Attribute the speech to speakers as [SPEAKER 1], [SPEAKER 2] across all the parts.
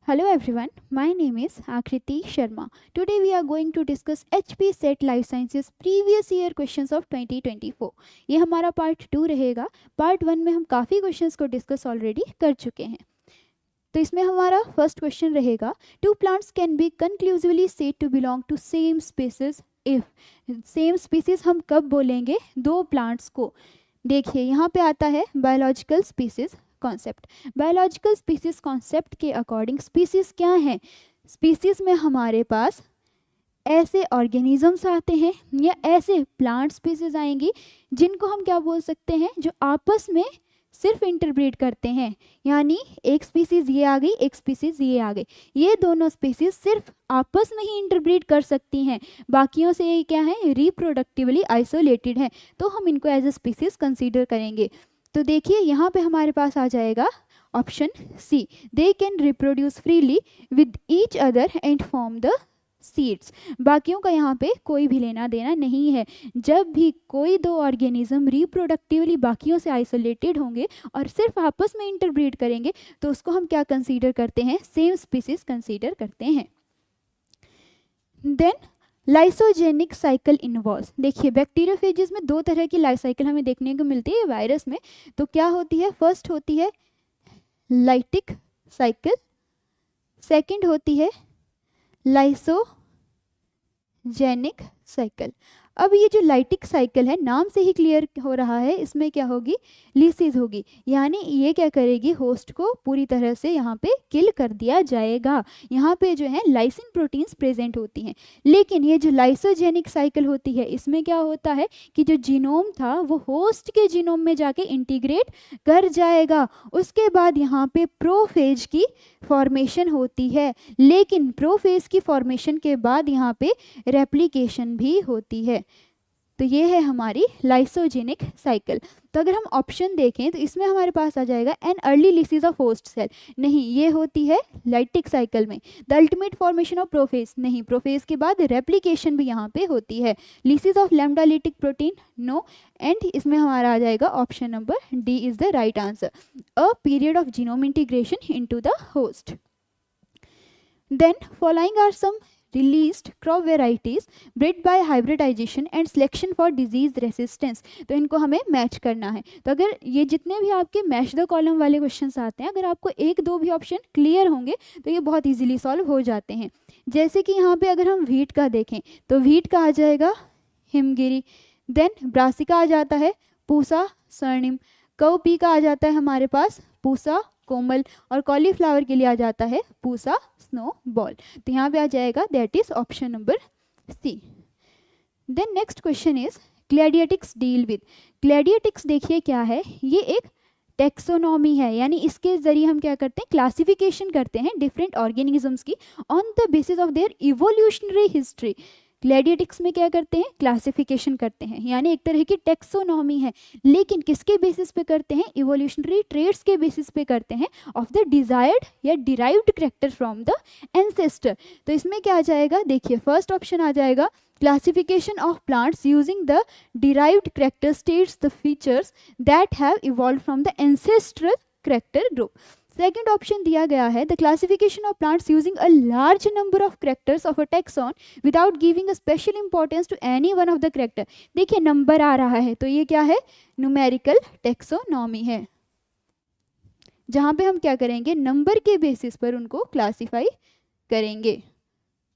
[SPEAKER 1] Hello everyone, my name is Akriti Sharma. Today we are going to discuss HP Set Life Sciences previous year questions of 2024. ये हमारा part 2 रहेगा. Part 1 में हम काफ़ी questions को discuss already कर चुके हैं. तो इसमें हमारा फर्स्ट क्वेश्चन रहेगा, two plants can be conclusively said to belong to same species if. Same species हम कब बोलेंगे दो प्लांट्स को. देखिए यहाँ पे आता है biological species concept. Biological species concept के अकॉर्डिंग स्पीसीज क्या है. स्पीसीज में हमारे पास ऐसे ऑर्गेनिजम्स आते हैं या ऐसे प्लांट स्पीसीज आएंगी जिनको हम क्या बोल सकते हैं, जो आपस में सिर्फ इंटरब्रीड करते हैं. यानी एक स्पीसीज ये आ गई, एक स्पीसीज ये आ गई, ये दोनों स्पीसीज सिर्फ आपस में ही इंटरब्रीड कर सकती हैं, बाकियों से ये क्या है, रिप्रोडक्टिवली आइसोलेटेड है, तो हम इनको एज ए स्पीसीज कंसीडर करेंगे. तो देखिए यहाँ पे हमारे पास आ जाएगा option C, they can reproduce freely with each other and form the seeds. बाकियों का यहाँ पे कोई भी लेना देना नहीं है. जब भी कोई दो ऑर्गेनिज्म रिप्रोडक्टिवली बाकियों से आइसोलेटेड होंगे और सिर्फ आपस में इंटरब्रीड करेंगे तो उसको हम क्या कंसीडर करते हैं, सेम स्पीसीज कंसीडर करते हैं. Then lysogenic cycle involves. देखिए बैक्टीरियोफेजेस में दो तरह की लाइफ साइकिल हमें देखने को मिलती है वायरस में. तो क्या होती है, फर्स्ट होती है लाइटिक साइकिल, सेकंड होती है लाइसोजेनिक साइकिल. अब ये जो लाइटिक साइकिल है, नाम से ही क्लियर हो रहा है, इसमें क्या होगी, लिसिस होगी. यानी ये क्या करेगी, होस्ट को पूरी तरह से यहाँ पे किल कर दिया जाएगा. यहाँ पे जो है लाइसिन प्रोटीन्स प्रेजेंट होती हैं. लेकिन ये जो लाइसोजेनिक साइकिल होती है, इसमें क्या होता है कि जो जीनोम था वो होस्ट के जीनोम में जाके इंटीग्रेट कर जाएगा. उसके बाद यहाँ पे प्रोफेज की फॉर्मेशन होती है. लेकिन प्रोफेज की फॉर्मेशन के बाद यहाँ पे रेप्लिकेशन भी होती है. तो ये है हमारी लाइसोजेनिक साइकिल. तो अगर हम ऑप्शन देखें तो इसमें हमारे पास आ जाएगा an early lysis of host cell. नहीं, ये होती है लाइटिक साइकिल में. The ultimate formation of prophage. नहीं, प्रोफेज के बाद रेप्लिकेशन भी यहाँ पे होती है. Lysis of lambda lytic protein. No. And इसमें हमारा आ जाएगा option number D is the right answer, a period of genome integration into the host. Then following are some released crop varieties bred by hybridization and selection for disease resistance. तो इनको हमें match करना है. तो अगर ये जितने भी आपके मैच द कॉलम वाले क्वेश्चंस आते हैं, अगर आपको एक दो भी ऑप्शन क्लियर होंगे तो ये बहुत इजीली सॉल्व हो जाते हैं. जैसे कि यहाँ पे अगर हम व्हीट का देखें तो व्हीट का आ जाएगा हिमगिरी. देन ब्रासिका आ जाता है पूसा स्वर्णिम. कवपी का आ जाता है हमारे पास पूसा कोमल. और कॉलीफ्लावर के लिए आ जाता है पूसा स्नो बॉल. तो यहाँ पे आ जाएगा that is option number C. Then next question is cladistics deal with. Cladistics देखिए क्या है, ये एक टेक्सोनॉमी है. यानी इसके जरिए हम क्या करते हैं, क्लासिफिकेशन करते हैं डिफरेंट ऑर्गेनिजम्स की on the basis of their evolutionary history. Cladistics में क्या करते हैं, क्लासिफिकेशन करते हैं. यानी एक तरह की टेक्सोनॉमी है, लेकिन किसके बेसिस पे करते हैं, इवोल्यूशनरी ट्रेड्स के बेसिस पे करते हैं ऑफ द डिजायर्ड या derived character from the ancestor. तो इसमें क्या आ जाएगा, देखिए फर्स्ट ऑप्शन आ जाएगा classification of plants using the derived character states the features that have evolve from the ancestral character group. Second option दिया गया है the classification of plants using a large number of characters of a taxon without giving a special importance to any one of the character. देखिए number आ रहा है तो ये क्या है, न्यूमेरिकल टेक्सोनॉमी है, जहाँ पे हम क्या करेंगे, नंबर के बेसिस पर उनको क्लासिफाई करेंगे.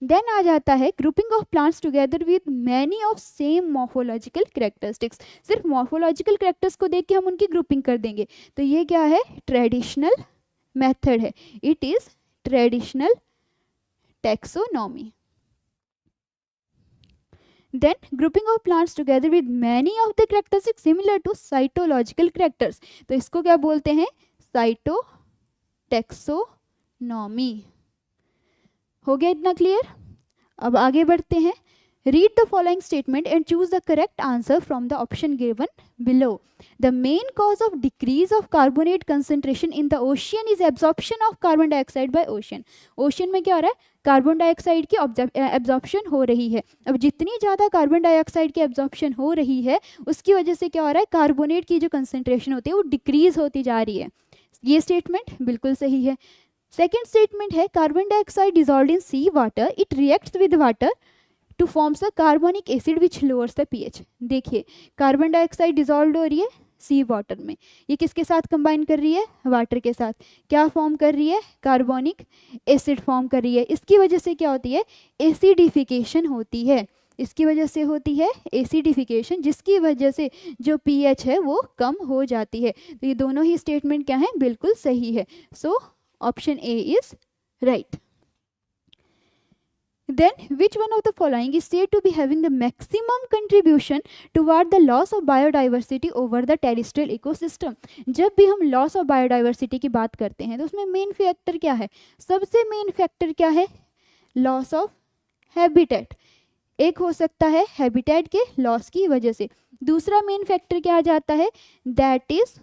[SPEAKER 1] देन आ जाता है grouping of plants together with many of same morphological characteristics. सिर्फ मॉर्फोलॉजिकल कैरेक्टर्स को देख के हम उनकी ग्रुपिंग कर देंगे. तो ये क्या है, ट्रेडिशनल मेथड है. It is traditional taxonomy. Then grouping of plants together with many of the characteristics similar to cytological characters. तो इसको क्या बोलते हैं, साइटोटेक्सोनॉमी. हो गया इतना क्लियर. अब आगे बढ़ते हैं. Read the following statement and choose the correct answer from the option given below. The main cause of decrease of carbonate concentration in the ocean is absorption of carbon dioxide by ocean. Ocean में क्या हो रहा है, carbon dioxide की absorption हो रही है. अब जितनी ज़्यादा कार्बन डाइऑक्साइड की एब्जॉर्प्शन हो रही है उसकी वजह से क्या हो रहा है, कार्बोनेट की जो कंसनट्रेशन होती है वो डिक्रीज होती जा रही है. ये स्टेटमेंट बिल्कुल सही है. सेकेंड स्टेटमेंट है carbon dioxide dissolved in sea water, it reacts with water to forms a carbonic acid which lowers the pH. देखिए कार्बन डाइऑक्साइड डिजॉल्व हो रही है सी वाटर में, ये किसके साथ कंबाइन कर रही है, वाटर के साथ, क्या फॉर्म कर रही है, कार्बोनिक एसिड फॉर्म कर रही है। इसकी वजह से क्या होती है, एसिडिफिकेशन होती है, इसकी वजह से होती है एसिडिफिकेशन, जिसकी वजह से जो पीएच है वो कम हो जाती है। तो ये दोनों ही स्टेटमेंट क्या है, बिल्कुल सही है। So option A is right. Then which one of the following is said to be having the maximum contribution toward the loss of biodiversity over the terrestrial ecosystem? जब भी हम लॉस ऑफ बायोडाइवर्सिटी की बात करते हैं तो उसमें main factor क्या है, सबसे मेन फैक्टर क्या है, लॉस ऑफ हैबिटेट। एक हो सकता है हैबिटेट के लॉस की वजह से, दूसरा मेन फैक्टर क्या आ जाता है, that is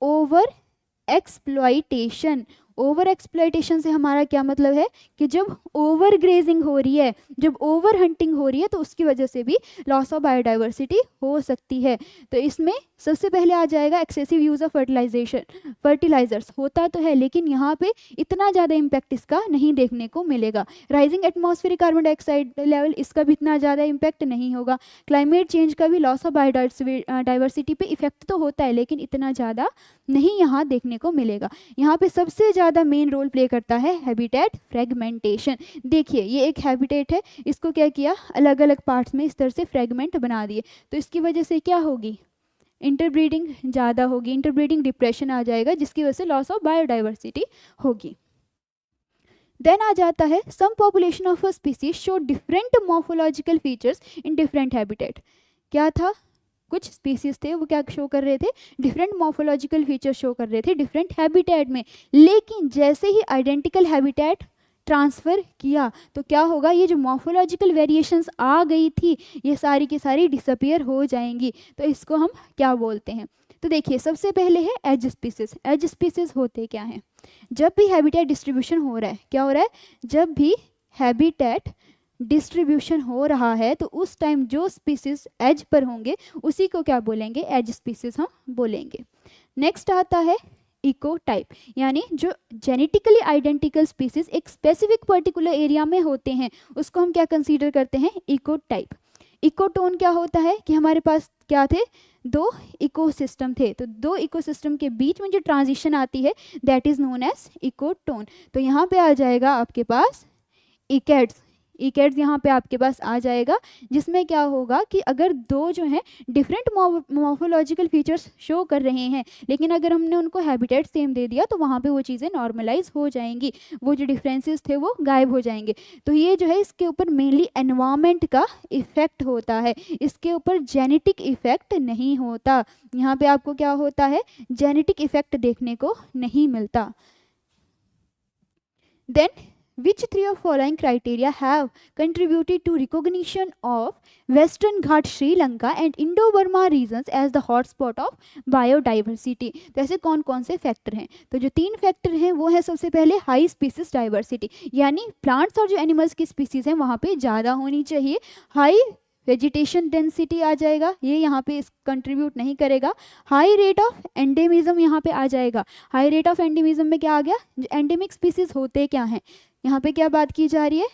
[SPEAKER 1] over exploitation. Over exploitation से हमारा क्या मतलब है कि जब ओवर ग्रेजिंग हो रही है, जब ओवर हंटिंग हो रही है तो उसकी वजह से भी लॉस ऑफ बायोडाइवर्सिटी हो सकती है। तो इसमें सबसे पहले आ जाएगा एक्सेसिव यूज़ ऑफ फर्टिलाइजर्स। होता तो है लेकिन यहाँ पे इतना ज़्यादा इम्पैक्ट इसका नहीं देखने को मिलेगा। Rising atmospheric carbon dioxide level, इसका भी इतना ज़्यादा इम्पैक्ट नहीं होगा। क्लाइमेट चेंज का भी लॉस ऑफ बायोडाइवर्सिटी पे इफेक्ट तो होता है लेकिन इतना ज़्यादा नहीं यहाँ देखने को मिलेगा। यहाँ पे सबसे ज़्यादा मेन रोल प्ले करता है हैबिटेट फ्रेगमेंटेशन। देखिए ये एक हैबिटेट है, इसको क्या किया, अलग अलग पार्ट्स में इस तरह से फ्रेगमेंट बना दिए, तो इसकी वजह से क्या होगी, इंटरब्रीडिंग ज़्यादा होगी, इंटरब्रीडिंग डिप्रेशन आ जाएगा जिसकी वजह से लॉस ऑफ बायोडाइवर्सिटी होगी। देन आ जाता है some population of a species show different morphological features in different habitat. क्या था, कुछ स्पीसीज थे वो क्या शो कर रहे थे, डिफरेंट मॉर्फोलॉजिकल फीचर शो कर रहे थे डिफरेंट हैबिटेट में, लेकिन जैसे ही आइडेंटिकल हैबिटेट ट्रांसफ़र किया तो क्या होगा, ये जो मॉर्फोलॉजिकल वेरिएशंस आ गई थी ये सारी की सारी डिसअपियर हो जाएंगी। तो इसको हम क्या बोलते हैं, तो देखिए सबसे पहले है एज स्पीसीज। एज स्पीसीज होते क्या हैं, जब भी हैबिटेट डिस्ट्रीब्यूशन हो रहा है, क्या हो रहा है, जब भी हैबिटेट डिस्ट्रीब्यूशन हो रहा है तो उस टाइम जो स्पीसीज एज पर होंगे उसी को क्या बोलेंगे, एज स्पीसीज हम बोलेंगे। नेक्स्ट आता है इको टाइप, यानी जो जेनेटिकली आइडेंटिकल स्पीसीज एक स्पेसिफिक पर्टिकुलर एरिया में होते हैं उसको हम क्या कंसीडर करते हैं, इको टाइप। इकोटोन क्या होता है कि हमारे पास क्या थे, दो इकोसिस्टम थे, तो दो इकोसिस्टम के बीच में जो ट्रांजिशन आती है that is known as ecotone. तो यहाँ पे आ जाएगा आपके पास इकेड्स, इकेड्स यहाँ पे आपके पास आ जाएगा, जिसमें क्या होगा कि अगर दो जो हैं डिफरेंट मॉर्फोलॉजिकल फीचर्स शो कर रहे हैं लेकिन अगर हमने उनको हैबिटेट सेम दे दिया तो वहाँ पे वो चीज़ें नॉर्मलाइज हो जाएंगी, वो जो डिफरेंसेस थे वो गायब हो जाएंगे। तो ये जो है इसके ऊपर मेनली एनवायरनमेंट का इफेक्ट होता है, इसके ऊपर जेनेटिक इफेक्ट नहीं होता। यहाँ पे आपको क्या होता है, जेनेटिक इफेक्ट देखने को नहीं मिलता। Then which three of following criteria have contributed to recognition of Western Ghat Sri Lanka and Indo-Burma regions as the hotspot of biodiversity? तो ऐसे कौन कौन से फैक्टर हैं, तो जो तीन फैक्टर हैं वो है सबसे पहले हाई स्पीसीज डाइवर्सिटी, यानी प्लांट्स और जो एनिमल्स की स्पीसीज हैं वहाँ पे ज़्यादा होनी चाहिए। हाई वेजिटेशन डेंसिटी आ जाएगा, ये यहाँ पे इस कंट्रीब्यूट नहीं करेगा। हाई रेट ऑफ एंडेमिज्म यहाँ पे आ जाएगा, हाई रेट ऑफ एंडेमिज्म में क्या आ गया, एंडेमिक स्पीसीज होते क्या हैं, यहाँ पे क्या बात की जा रही है,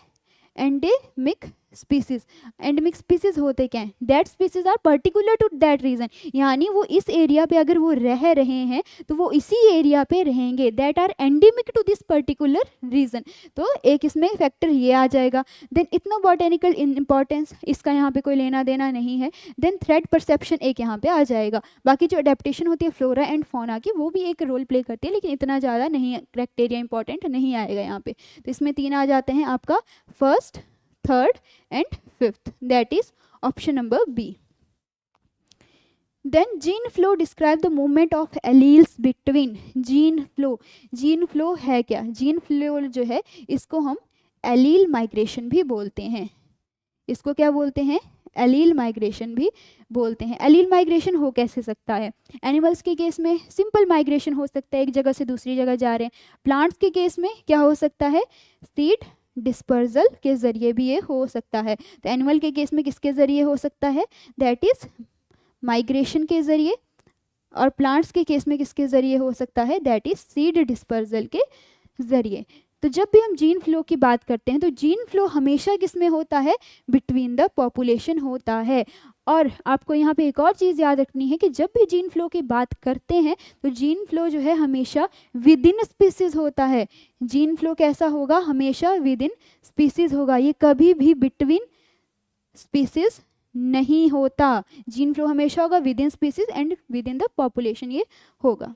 [SPEAKER 1] एंडेमिक स्पीसीज। एंडेमिक स्पीसीज होते क्या हैं, that species are particular to that region, यानी वो इस एरिया पे अगर वो रह रहे हैं तो वो इसी एरिया पे रहेंगे, that are endemic to this particular region. तो एक इसमें फैक्टर ये आ जाएगा। देन इतना बॉटेनिकल इंपॉर्टेंस इसका यहाँ पे कोई लेना देना नहीं है। देन थ्रेड परसेप्शन एक यहाँ पे आ जाएगा। बाकी जो अडेप्टेशन होती है फ्लोरा एंड फौना की वो भी एक रोल प्ले करती है लेकिन इतना ज़्यादा नहीं है, क्राइटेरिया इंपॉर्टेंट नहीं आएगा यहाँ पे। तो इसमें तीन आ जाते हैं आपका first, third and fifth, that is option number B. Then gene flow describe the movement of alleles between. Gene flow, gene flow है क्या, जीन फ्लो जो है इसको हम एलील माइग्रेशन भी बोलते हैं, इसको क्या बोलते हैं, एलील माइग्रेशन भी बोलते हैं। एलील माइग्रेशन हो कैसे सकता है, एनिमल्स के केस में सिंपल माइग्रेशन हो सकता है, एक जगह से दूसरी जगह जा रहे हैं। प्लांट्स के केस में क्या हो सकता है, सीड डिस्पर्जल के जरिए भी ये हो सकता है। तो एनिमल के केस में किसके जरिए हो सकता है, दैट इज माइग्रेशन के जरिए, और प्लांट्स के केस में किसके जरिए हो सकता है, दैट इज सीड डिस्पर्जल के ज़रिए। तो जब भी हम जीन फ्लो की बात करते हैं तो जीन फ्लो हमेशा किस में होता है, बिटवीन द पॉपुलेशन होता है। और आपको यहाँ पे एक और चीज़ याद रखनी है कि जब भी जीन फ्लो की बात करते हैं तो जीन फ्लो जो है हमेशा विद इन स्पीसीज होता है। जीन फ्लो कैसा होगा, हमेशा विद इन स्पीसीज होगा, ये कभी भी बिटवीन स्पीसीज नहीं होता। जीन फ्लो हमेशा होगा with in species and with in the population ये होगा।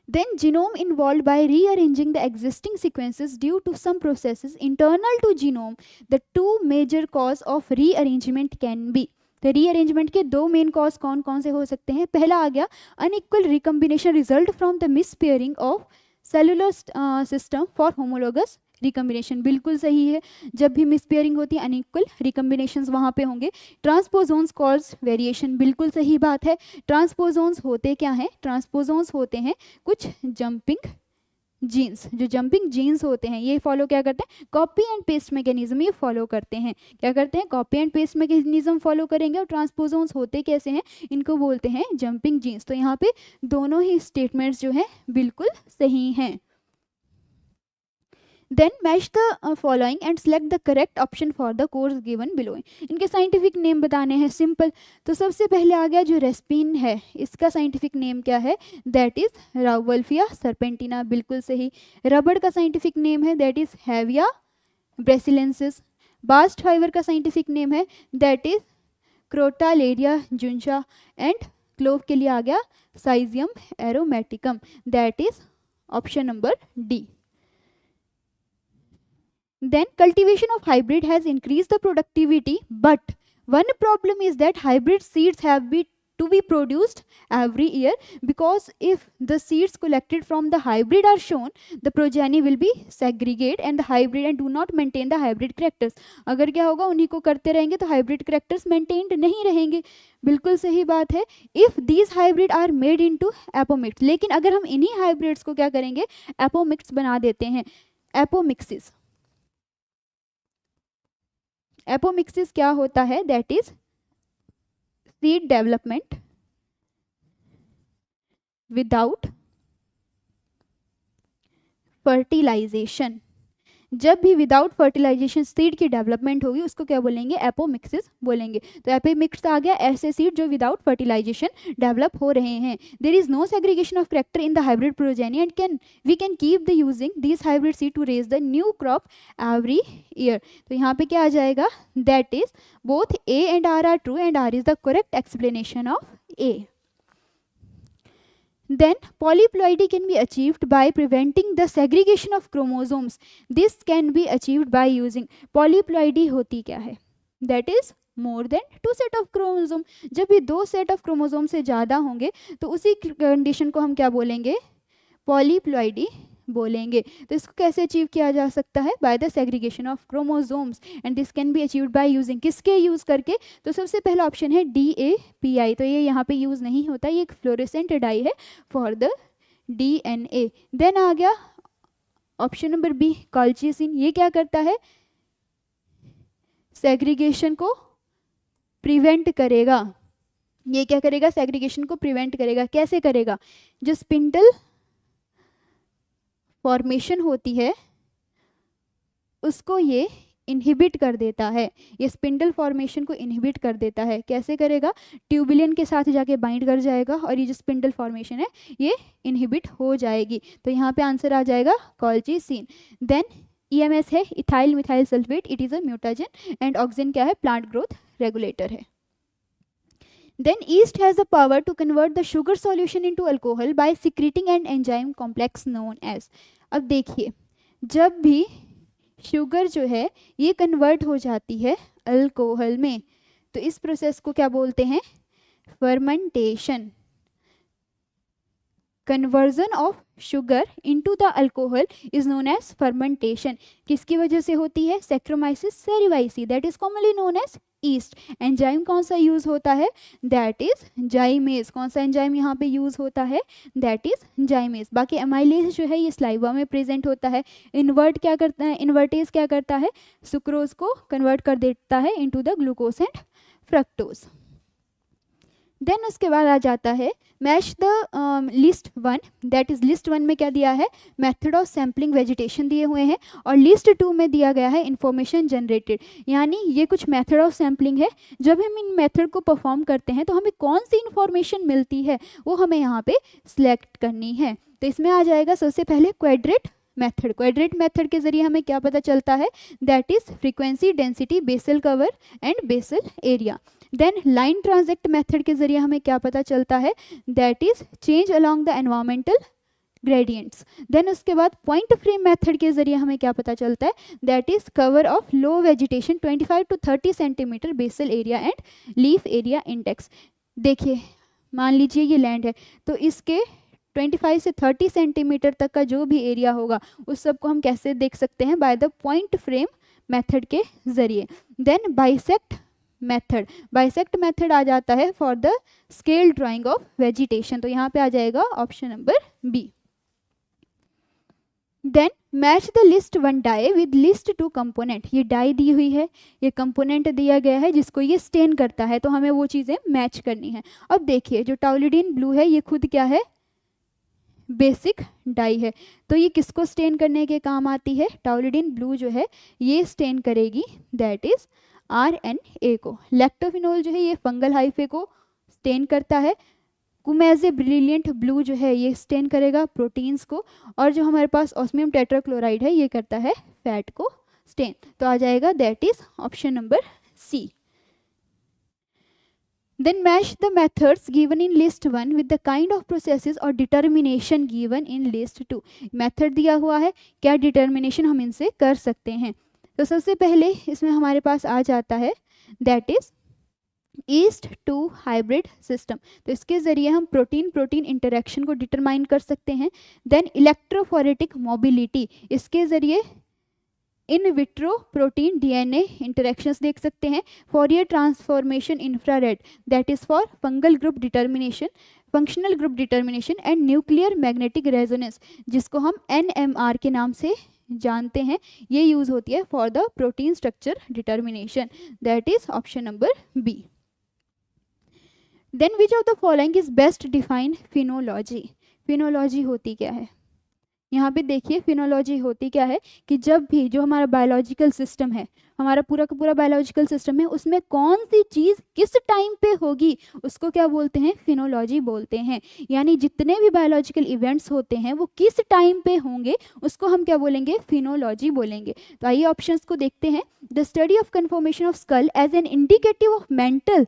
[SPEAKER 1] Then genome involved by rearranging the existing sequences due to some processes internal to genome. The two major cause of rearrangement can be. तो rearrangement के दो main cause कौन कौन से हो सकते हैं। पहला आ गया unequal recombination result from the mispairing of cellular system for homologous recombination, बिल्कुल सही है। जब भी मिसपेयरिंग होती है अनइक्वल रिकम्बिनेशंस वहाँ पे होंगे। ट्रांसपोजोन्स कॉज वेरिएशन, बिल्कुल सही बात है। ट्रांसपोजोन्स होते क्या हैं, ट्रांसपोजोन्स होते हैं कुछ जंपिंग जीन्स, जो जंपिंग जीन्स होते हैं ये फॉलो क्या करते हैं, कॉपी एंड पेस्ट मैकेनिज्म ये फॉलो करते हैं। क्या करते हैं, copy and paste mechanism follow करेंगे। और ट्रांसपोजोन्स होते कैसे हैं, इनको बोलते हैं जंपिंग जीन्स। तो यहाँ पे दोनों ही स्टेटमेंट्स जो हैं बिल्कुल सही हैं। Then match the following and select the correct option for the course given below. इनके साइंटिफिक नेम बताने हैं, सिंपल। तो सबसे पहले आ गया जो रेस्पिन है, इसका साइंटिफिक नेम क्या है, दैट इज राउवल्फिया सर्पेंटिना, बिल्कुल सही। रबड़ का साइंटिफिक नेम है that is Hevea brasiliensis. Bast fibre का साइंटिफिक नेम है that is Crotalaria juncea. And clove के लिए आ गया Syzygium aromaticum, that is option number D. Then cultivation of hybrid has increased the productivity, but one problem is that hybrid seeds have to be produced every year, because if the seeds collected from the hybrid are shown, the progeny will be segregate and the hybrid and do not maintain the hybrid characters. अगर क्या होगा, उन्हीं को करते रहेंगे तो hybrid characters maintained नहीं रहेंगे, बिल्कुल सही बात है। If these hybrid are made into apomix, लेकिन अगर हम इन्हीं hybrids को क्या करेंगे, apomix बना देते हैं, apomixis। एपोमिक्सिस क्या होता है, that is seed development without fertilization. जब भी विदाउट फर्टिलाइजेशन सीड की डेवलपमेंट होगी उसको क्या बोलेंगे, एपोमिक्सिस बोलेंगे। तो एपोमिक्स आ गया ऐसे सीड जो विदाउट फर्टिलाइजेशन डेवलप हो रहे हैं। There is no segregation of character in the hybrid progeny and we can keep the using this hybrid seed to raise the new crop every year. तो यहाँ पे क्या आ जाएगा, that is both A and R true and R is the correct explanation of A. Then polyploidy can be achieved by preventing the segregation of chromosomes. This can be achieved by using polyploidy होती क्या है, that is more than 2 set of chromosome। जब भी 2 set of chromosome से ज़्यादा होंगे तो उसी कंडीशन को हम क्या बोलेंगे, पॉलीप्लॉइडी बोलेंगे। तो इसको कैसे अचीव किया जा सकता है, by the segregation of chromosomes and this can be achieved by using, किसके यूज़ करके, तो सबसे पहला ऑप्शन है DAPI। तो ये यहाँ पे यूज़ नहीं होता, ये एक फ्लोरेसेंट डाई है फॉर द DNA। देन आ गया ऑप्शन नंबर बी कॉल्चिसिन। ये क्या करता है, सेग्रीगेशन को प्रिवेंट करेगा। ये क्या करेगा, सेग्रीगेशन को प्रिवेंट करेगा। कैसे करेगा, जो स्पिंडल फॉर्मेशन होती है उसको ये इनहिबिट कर देता है, ये स्पिंडल फॉर्मेशन को इनहिबिट कर देता है। कैसे करेगा, ट्यूबुलिन के साथ जाके बाइंड कर जाएगा और ये जो स्पिंडल फॉर्मेशन है ये इनहिबिट हो जाएगी। तो यहाँ पे आंसर आ जाएगा कॉल्चिसिन। देन EMS है ethyl methyl sulphate, it is a mutagen and auxin क्या है, प्लांट ग्रोथ रेगुलेटर है। Then yeast has the power to convert the sugar solution into alcohol by secreting an enzyme complex known as। अब देखिए, जब भी sugar जो है ये कन्वर्ट हो जाती है अल्कोहल में तो इस प्रोसेस को क्या बोलते हैं, fermentation. Conversion of sugar into the alcohol is known as fermentation. किसकी वजह से होती है, Saccharomyces cerevisiae, that is commonly known as yeast. Enzyme कौन सा यूज होता है, दैट इज जाइमेज। कौन सा एंजाइम यहाँ पे यूज होता है, दैट इज जाइमेज। बाकी एमाइलेज जो है ये स्लाइवा में प्रेजेंट होता है। इन्वर्ट क्या करता है, इन्वर्टेज क्या करता है, सुक्रोज को कन्वर्ट कर देता है into the glucose and fructose. Then उसके बाद आ जाता है match the list one, that is list one में क्या दिया है, मेथड ऑफ सैम्पलिंग वेजिटेशन दिए हुए हैं, और लिस्ट टू में दिया गया है इंफॉर्मेशन जनरेटेड, यानी ये कुछ मेथड ऑफ सैम्पलिंग है। जब हम इन मेथड को परफॉर्म करते हैं तो हमें कौन सी इंफॉर्मेशन मिलती है वो हमें यहाँ पे सिलेक्ट करनी है। तो इसमें आ जाएगा सबसे पहले क्वाड्रेट मेथड। क्वाड्रेट मेथड के जरिए हमें क्या पता चलता है, that is frequency, density, basal cover and basal area. Then line transect method के जरिए हमें क्या पता चलता है, that is change along the environmental gradients. Then उसके बाद पॉइंट फ्रेम मेथड के जरिए हमें क्या पता चलता है, that is cover of low vegetation 25 to 30 centimetre basal area and leaf area index. देखिए मान लीजिए ये लैंड है, तो इसके 25 से 30 सेंटीमीटर तक का जो भी एरिया होगा उस सब को हम कैसे देख सकते हैं, by the point frame method के जरिए। Then bisect method, bisect method आ जाता है for the scale drawing of vegetation, तो यहाँ पे आ जाएगा option number B. Then match the list one dye with list two component, ये डाई दी हुई है, ये कंपोनेंट दिया गया है जिसको ये स्टेन करता है, तो हमें वो चीज़ें मैच करनी है। अब देखिए जो टाउलिडीन ब्लू है ये खुद क्या है, बेसिक डाई है, तो ये किसको स्टेन करने के काम आती है, टाउलिडीन ब्लू जो है ये स्टेन करेगी दैट इज RNA को। लैक्टोफिनोल जो है ये फंगल हाइफे को स्टेन करता है। कुमेजे ब्रिलियंट ब्लू जो है ये स्टेन करेगा प्रोटीन्स को, और जो हमारे पास ऑस्मियम टेट्राक्लोराइड है ये करता है फैट को स्टेन, तो आ जाएगा that is option number C. Then match the methods given in list 1 with the kind of processes or determination given in list 2. Method दिया हुआ है, क्या डिटर्मिनेशन हम इनसे कर सकते हैं। तो सबसे पहले इसमें हमारे पास आ जाता है that is yeast two hybrid system, तो इसके ज़रिए हम प्रोटीन प्रोटीन इंटरेक्शन को डिटरमाइन कर सकते हैं। देन इलेक्ट्रोफोरेटिक मोबिलिटी, इसके ज़रिए in vitro protein DNA interactions देख सकते हैं। Fourier transformation infrared, that is for fungal group determination, functional group determination and nuclear magnetic resonance, जिसको हम NMR के नाम से जानते हैं, ये यूज होती है for the protein structure determination, that is option number B. Then which of the following is best define phenology, phenology होती क्या है, यहाँ पे देखिए फिनोलॉजी होती क्या है कि जब भी जो हमारा बायोलॉजिकल सिस्टम है, हमारा पूरा का पूरा बायोलॉजिकल सिस्टम है, उसमें कौन सी चीज़ किस टाइम पे होगी उसको क्या बोलते हैं, फिनोलॉजी बोलते हैं। यानी जितने भी बायोलॉजिकल इवेंट्स होते हैं वो किस टाइम पे होंगे उसको हम क्या बोलेंगे, फिनोलॉजी बोलेंगे। तो आइए ऑप्शंस को देखते हैं। The study of conformation of skull as an indicative of mental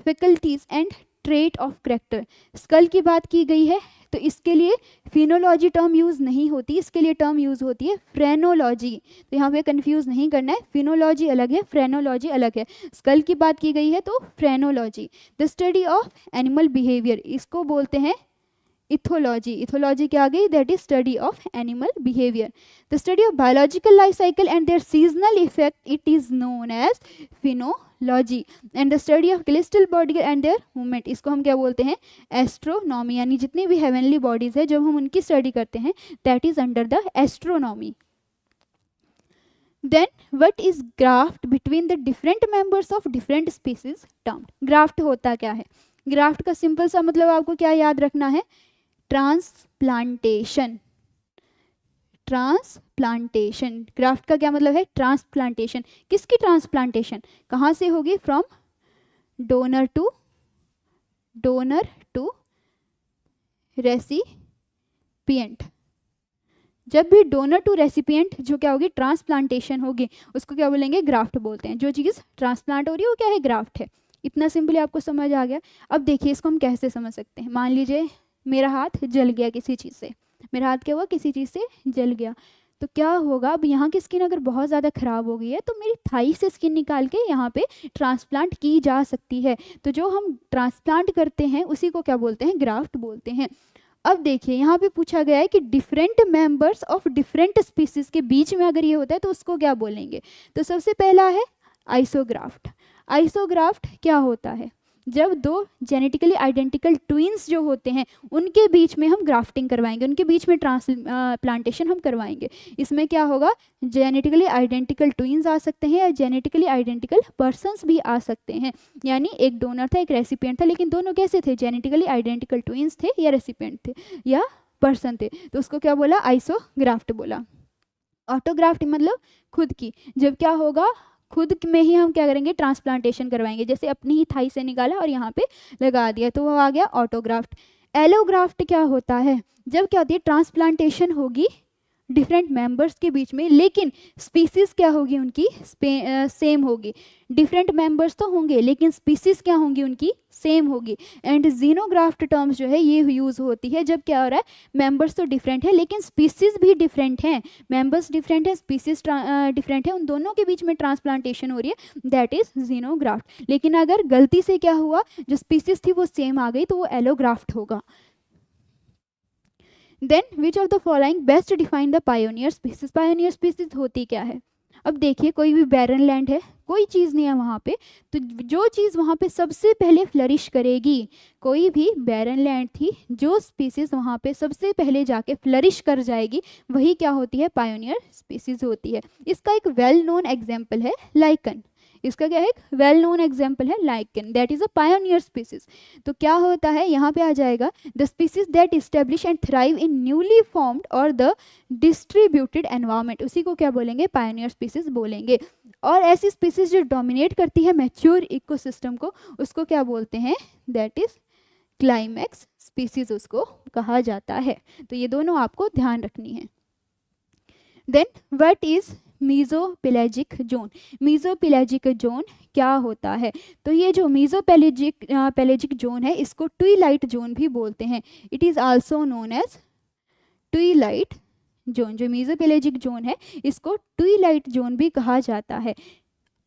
[SPEAKER 1] faculties and trait of character, skull की बात की गई है तो इसके लिए फिनोलॉजी टर्म यूज़ नहीं होती, इसके लिए टर्म यूज़ होती है फ्रेनोलॉजी। तो यहाँ पे कंफ्यूज नहीं करना है, फिनोलॉजी अलग है, फ्रेनोलॉजी अलग है। स्कल की बात की गई है तो phrenology. The study of animal behaviour, इसको बोलते हैं इथोलॉजी। इथोलॉजी क्या आ गई, that is study of animal behaviour. The study of biological life cycle and their seasonal effect, it is known as phenology. And the study of celestial body and their movement, इसको हम क्या बोलते हैं, astronomy. यानी जितनी भी heavenly bodies है जब हम उनकी स्टडी करते हैं that is under the astronomy. Then what is graft between the different members of different species termed? graft होता क्या है, ग्राफ्ट का सिंपल सा मतलब आपको क्या याद रखना है, ट्रांसप्लांटेशन। ट्रांसप्लांटेशन, ग्राफ्ट का क्या मतलब है, ट्रांसप्लांटेशन। किसकी ट्रांसप्लांटेशन, कहाँ से होगी, फ्रॉम डोनर टू रेसिपिएंट। जब भी डोनर टू रेसिपिएंट जो क्या होगी, ट्रांसप्लांटेशन होगी, उसको क्या बोलेंगे, ग्राफ्ट बोलते हैं। जो चीज़ ट्रांसप्लांट हो रही है वो क्या है, ग्राफ्ट है। इतना सिंपली आपको समझ आ गया। अब देखिए इसको हम कैसे समझ सकते हैं। मान लीजिए मेरा हाथ जल गया किसी चीज़ से, मेरा हाथ क्या हुआ, किसी चीज़ से जल गया, तो क्या होगा, अब यहाँ की स्किन अगर बहुत ज़्यादा ख़राब हो गई है तो मेरी थाई से स्किन निकाल के यहाँ पे ट्रांसप्लांट की जा सकती है। तो जो हम ट्रांसप्लांट करते हैं उसी को क्या बोलते हैं, ग्राफ्ट बोलते हैं। अब देखिए यहाँ पे पूछा गया है कि different members of different species के बीच में अगर ये होता है तो उसको क्या बोलेंगे। तो सबसे पहला है आइसोग्राफ्ट। आइसोग्राफ्ट क्या होता है, जब दो जेनेटिकली आइडेंटिकल ट्विंस जो होते हैं उनके बीच में हम ग्राफ्टिंग करवाएंगे, उनके बीच में ट्रांसप्लांटेशन हम करवाएंगे। इसमें क्या होगा, जेनेटिकली आइडेंटिकल ट्विंस आ सकते हैं या जेनेटिकली आइडेंटिकल पर्सन्स भी आ सकते हैं। यानी एक डोनर था, एक रेसिपिएंट था, लेकिन दोनों कैसे थे, जेनेटिकली आइडेंटिकल ट्विंस थे या रेसिपिएंट थे या पर्सन थे, तो उसको क्या बोला, आइसोग्राफ्ट बोला। ऑटोग्राफ्ट मतलब खुद की, जब क्या होगा, खुद में ही हम क्या करेंगे, ट्रांसप्लांटेशन करवाएंगे, जैसे अपनी ही थाई से निकाला और यहाँ पे लगा दिया, तो वो आ गया ऑटोग्राफ्ट। एलोग्राफ्ट क्या होता है, जब क्या होती है, ट्रांसप्लांटेशन होगी डिफरेंट मेंबर्स के बीच में, लेकिन स्पीसीज क्या होगी उनकी सेम होगी। डिफरेंट मेंबर्स तो होंगे लेकिन स्पीसीज क्या होंगी उनकी सेम होगी। एंड जीनोग्राफ्ट टर्म्स जो है ये यूज़ होती है जब क्या हो रहा है, मेंबर्स तो डिफरेंट है लेकिन स्पीसीज भी डिफरेंट हैं, मेंबर्स डिफरेंट है, स्पीसीज डिफरेंट है, उन दोनों के बीच में ट्रांसप्लांटेशन हो रही है, दैट इज जीनोग्राफ्ट। लेकिन अगर गलती से क्या हुआ, जो स्पीसीज थी वो सेम आ गई तो वो एलोग्राफ्ट होगा। Then which of the following best define the pioneer species. Pioneer species होती क्या है, अब देखिए कोई भी बैरन लैंड है, कोई चीज़ नहीं है वहाँ पे, तो जो चीज़ वहाँ पे सबसे पहले फ्लरिश करेगी, कोई भी बैरन लैंड थी, जो स्पीसीज वहाँ पे सबसे पहले जाके फ्लरिश कर जाएगी वही क्या होती है, पायोनियर स्पीसीज होती है। इसका एक वेल नोन एग्जाम्पल है लाइकन, इसका क्या है, एक वेल नोन एग्जाम्पल है lichen, that is a pioneer species. तो क्या होता है, यहाँ पे आ जाएगा the species that establish and thrive in newly formed और द डिस्ट्रीब्यूटेड एनवायरमेंट, उसी को क्या बोलेंगे, पायोनियर स्पीसीज बोलेंगे। और ऐसी स्पीसीज जो डोमिनेट करती है मैच्योर इकोसिस्टम को, उसको क्या बोलते हैं, दैट इज क्लाइमैक्स स्पीसीज उसको कहा जाता है। तो ये दोनों आपको ध्यान रखनी है। Then what is mesopelagic zone. Mesopelagic zone क्या होता है, तो ये जो मीजोपेलेजिक जोन है इसको ट्विलाइट जोन भी बोलते हैं, it is also known as twilight zone. जो मीजोपेलेजिक जोन है इसको ट्विलाइट जोन भी कहा जाता है।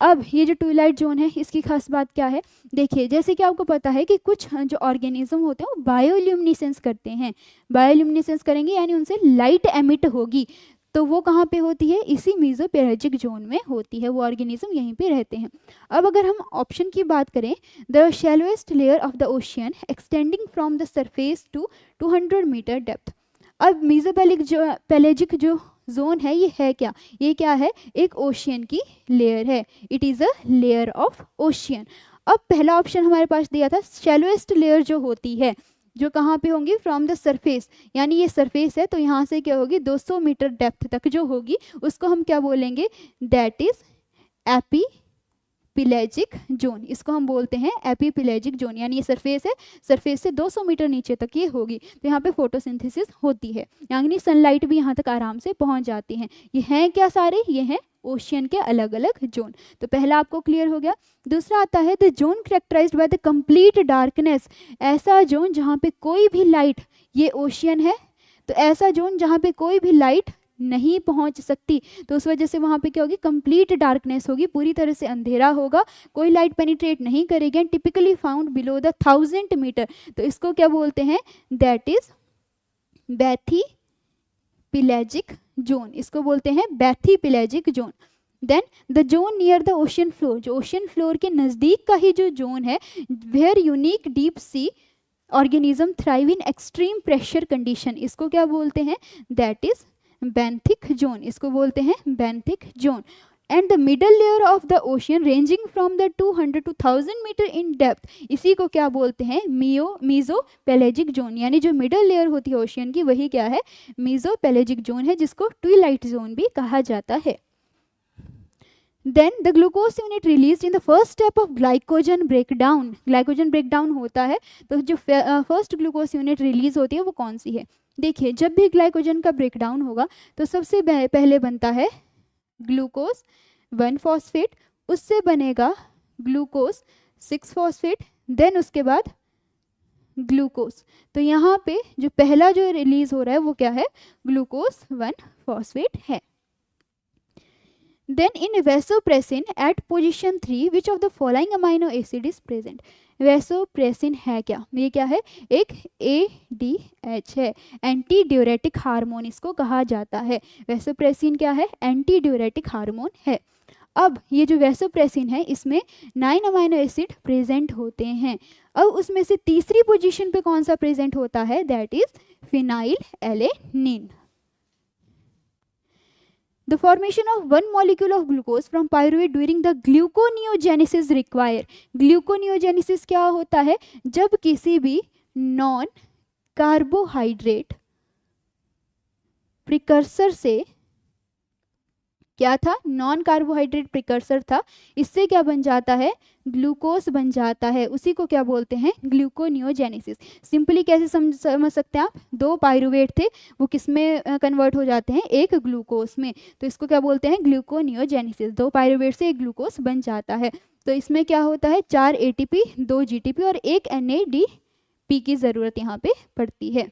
[SPEAKER 1] अब ये जो ट्विलाइट जोन है इसकी खास बात क्या है, देखिए जैसे कि आपको पता है कि कुछ जो ऑर्गेनिज्म होते हैं वो बायोल्यूमिनेसेंस करते हैं, बायोल्यूमिनेसेंस करेंगे यानी उनसे लाइट एमिट होगी, तो वो कहाँ पे होती है, इसी मीजोपेलेजिक जोन में होती है, वो ऑर्गेनिज्म यहीं पे रहते हैं। अब अगर हम ऑप्शन की बात करें, the shallowest layer of the ocean extending from the surface to 200 metre depth. अब मीजोपेलेजिक जो जोन है ये है क्या, ये क्या है, एक ओशियन की लेयर है, it is a layer of ocean. अब पहला ऑप्शन हमारे पास दिया था, शैलोएस्ट लेयर जो होती है, जो कहाँ पे होंगी, फ्रॉम द सरफेस, यानी ये सरफेस है तो यहाँ से क्या होगी, 200 मीटर डेप्थ तक जो होगी उसको हम क्या बोलेंगे, दैट इज एपीपेलेजिक जोन, इसको हम बोलते हैं एपीपेलेजिक जोन। यानी ये सरफेस है, सरफेस से 200 मीटर नीचे तक ये होगी, तो यहाँ पे फोटोसिंथेसिस होती है, यानी सनलाइट भी यहाँ तक आराम से पहुँच जाती है। ये हैं क्या सारे, ये हैं ओशियन के अलग अलग जोन। तो पहला आपको क्लियर हो गया। दूसरा आता है the zone characterized by the complete darkness, ऐसा जोन जहाँ पे कोई भी लाइट, ये ओशियन है तो ऐसा जोन जहाँ पे कोई भी लाइट नहीं पहुंच सकती, तो उस वजह से वहाँ पे क्या होगी, कंप्लीट डार्कनेस होगी, पूरी तरह से अंधेरा होगा, कोई लाइट पेनिट्रेट नहीं करेगी, and typically found below the 1000 metre, तो इसको क्या बोलते हैं, दैट इज बैथीपेलेजिक जोन, इसको बोलते हैं bathypelagic zone. Then the zone near the ocean floor, जो ओशियन फ्लोर के नज़दीक का ही जो जोन है, where unique deep sea organism thrive in extreme pressure condition, इसको क्या बोलते हैं, दैट इज बेंथिक जोन, इसको बोलते हैं benthic zone. And the middle layer of the ocean ranging from the 200 to 1000 metre in depth, इसी को क्या बोलते हैं, मीजोपेलेजिक जोन, यानी जो मिडल लेयर होती है ओशियन की वही क्या है, मीजोपेलेजिक जोन है, जिसको ट्विलाइट जोन भी कहा जाता है। Then the glucose unit release in the first step of glycogen breakdown, glycogen breakdown होता है तो जो फर्स्ट ग्लूकोज यूनिट रिलीज होती है वो कौन सी है, देखिए जब भी ग्लाइकोजन का ब्रेकडाउन होगा तो सबसे पहले बनता है ग्लूकोज 1 फॉस्फेट, उससे बनेगा ग्लूकोज 6 फॉस्फेट, देन उसके बाद ग्लूकोज, तो यहाँ पे जो पहला जो रिलीज हो रहा है वो क्या है, ग्लूकोज 1 फॉस्फेट है। Then in vasopressin at position 3 which of the following amino acid is present? Vasopressin है क्या, ये क्या है, एक ADH है, एंटी ड्यूरेटिक हार्मोन इसको कहा जाता है। वैसोप्रेसिन क्या है, एंटी ड्यूरेटिक हार्मोन है। अब ये जो वैसोप्रेसिन है इसमें 9 अमाइनो एसिड प्रेजेंट होते हैं। अब उसमें से तीसरी पोजीशन पे कौन सा प्रेजेंट होता है, that is phenyl alanine. The formation of one molecule of glucose from pyruvate during the gluconeogenesis require। gluconeogenesis क्या होता है, जब किसी भी नॉन कार्बोहाइड्रेट प्रिकर्सर से, क्या था, नॉन कार्बोहाइड्रेट प्रिकर्सर था, इससे क्या बन जाता है, ग्लूकोज बन जाता है, उसी को क्या बोलते हैं, ग्लूकोनियोजेनेसिस। सिंपली कैसे समझ सकते हैं आप, दो पायरुवेट थे वो किस में कन्वर्ट हो जाते हैं, एक ग्लूकोज में, तो इसको क्या बोलते हैं, ग्लूकोनियोजेनेसिस। दो पायरुवेट से एक ग्लूकोज बन जाता है। तो इसमें क्या होता है, 4 ATP 2 GTP और 1 NADP की ज़रूरत यहाँ पे पड़ती है।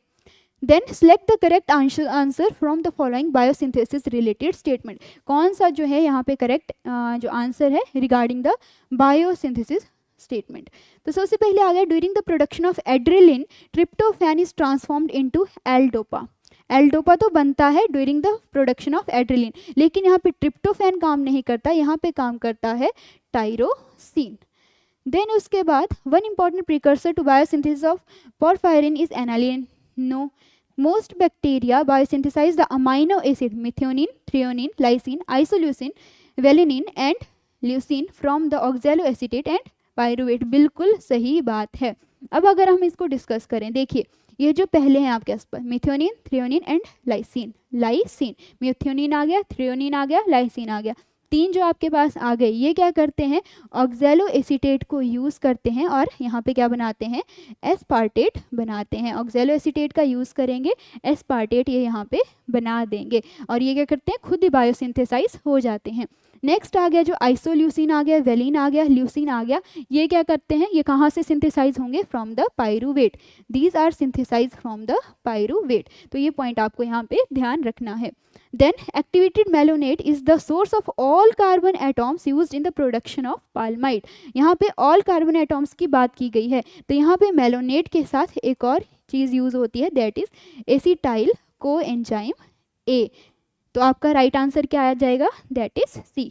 [SPEAKER 1] Then select the correct answer from the following biosynthesis related statement. कौन सा जो है यहाँ पे करेक्ट जो आंसर है रिगार्डिंग द बायोसिंथेसिस स्टेटमेंट। तो सबसे पहले आ गया, during the production of adrenaline tryptophan is transformed into L-dopa. L-dopa तो बनता है during the production of adrenaline, लेकिन यहाँ पे ट्रिप्टोफैन काम नहीं करता, यहाँ पे काम करता है टायरोसिन। देन उसके बाद one important precursor to biosynthesis of porphyrin is alanine. No, most bacteria biosynthesize the amino acid methionine, threonine, lysine, isoleucine, valine and leucine from the oxaloacetate and pyruvate। बिल्कुल सही बात है। अब अगर हम इसको डिस्कस करें, देखिए ये जो पहले हैं आपके आसपास methionine, threonine and lysine. Lysine, methionine आ गया, थ्रियोनिन आ गया, लाइसिन आ गया, तीन जो आपके पास आ गए, ये क्या करते हैं, ऑक्जेलो एसीटेट को यूज़ करते हैं और यहाँ पे क्या बनाते हैं, एस्पार्टेट बनाते हैं। ऑक्जेलो एसीटेट का यूज़ करेंगे, एस्पार्टेट ये यहाँ पे बना देंगे और ये क्या करते हैं, खुद ही बायोसिंथेसाइज हो जाते हैं। नेक्स्ट आ गया जो आइसोल्यूसिन आ गया, वेलिन आ गया, ल्यूसिन आ गया, ये क्या करते हैं, ये कहाँ से सिंथेसाइज होंगे, from the pyruvate. These are synthesize from the pyruvate. तो ये पॉइंट आपको यहाँ पे ध्यान रखना है। Then activated malonate is the source of all carbon atoms used in the production of palmite। यहाँ पे all carbon atoms की बात की गई है, तो यहाँ पे malonate के साथ एक और चीज़ यूज़ होती है, that is acetyl coenzyme A। तो आपका राइट आंसर क्या आ जाएगा, that is C।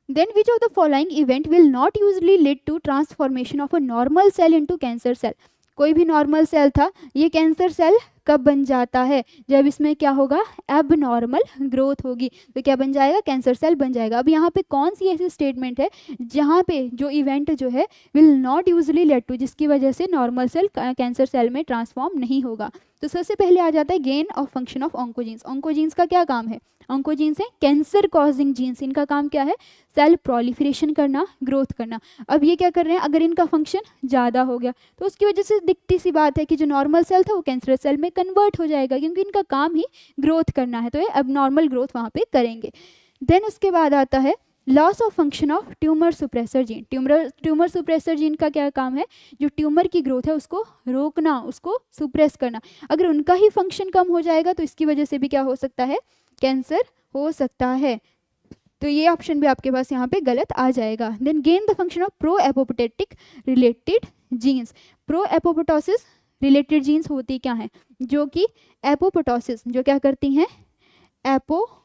[SPEAKER 1] Then which of the following event will not usually lead to transformation of a normal cell into cancer cell। कोई भी नॉर्मल सेल था, ये cancer cell कब बन जाता है, जब इसमें क्या होगा, एबनॉर्मल ग्रोथ होगी, तो क्या बन जाएगा, कैंसर सेल बन जाएगा। अब यहाँ पे कौन सी ऐसी स्टेटमेंट है जहाँ पे जो इवेंट जो है will not usually lead to, जिसकी वजह से नॉर्मल सेल कैंसर सेल में ट्रांसफॉर्म नहीं होगा। तो सबसे पहले आ जाता है gain of function of oncogenes. Oncogenes का क्या काम है, ऑन्कोजीन्स है कैंसर कॉजिंग जीन्स, इनका काम क्या है, सेल प्रोलिफरेशन करना, ग्रोथ करना। अब ये क्या कर रहे हैं, अगर इनका फंक्शन ज़्यादा हो गया तो उसकी वजह से दिखती सी बात है कि जो नॉर्मल सेल था वो कैंसर सेल में कन्वर्ट हो जाएगा, क्योंकि इनका काम ही ग्रोथ करना है, तो ये अब नॉर्मल ग्रोथ वहाँ पे करेंगे। देन उसके बाद आता है loss of function of tumour suppressor gene. Tumour suppressor gene का क्या काम है, जो ट्यूमर की ग्रोथ है उसको रोकना, उसको सुप्रेस करना। अगर उनका ही फंक्शन कम हो जाएगा तो इसकी वजह से भी क्या हो सकता है, कैंसर हो सकता है। तो ये ऑप्शन भी आपके पास यहाँ पे गलत आ जाएगा। Then gain the function of pro apoptotic related genes. Pro apoptosis related genes होती क्या हैं, जो कि एपोप्टोसिस जो क्या करती हैं, apoptosis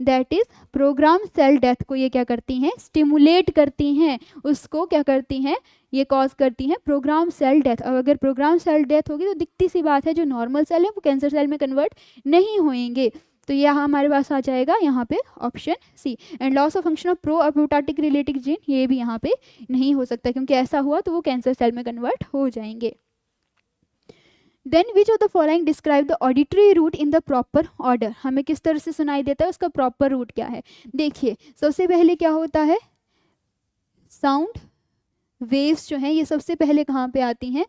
[SPEAKER 1] that is program cell death को ये क्या करती हैं, स्टिमुलेट करती हैं, उसको क्या करती हैं, ये कॉज करती हैं प्रोग्राम सेल डेथ। और अगर प्रोग्राम सेल डेथ होगी तो दिखती सी बात है जो नॉर्मल सेल है वो कैंसर सेल में कन्वर्ट नहीं होंगे। तो यहाँ हमारे पास आ जाएगा यहाँ पे option C. And loss of function of pro apoptotic related gene, ये भी यहाँ पे नहीं हो सकता, क्योंकि ऐसा हुआ तो वो कैंसर सेल में कन्वर्ट हो जाएंगे। Then which of the following describe the auditory route in the proper order. हमें किस तरह से सुनाई देता है, उसका प्रॉपर रूट क्या है। देखिए सबसे पहले क्या होता है, साउंड वेव्स जो हैं ये सबसे पहले कहाँ पे आती हैं,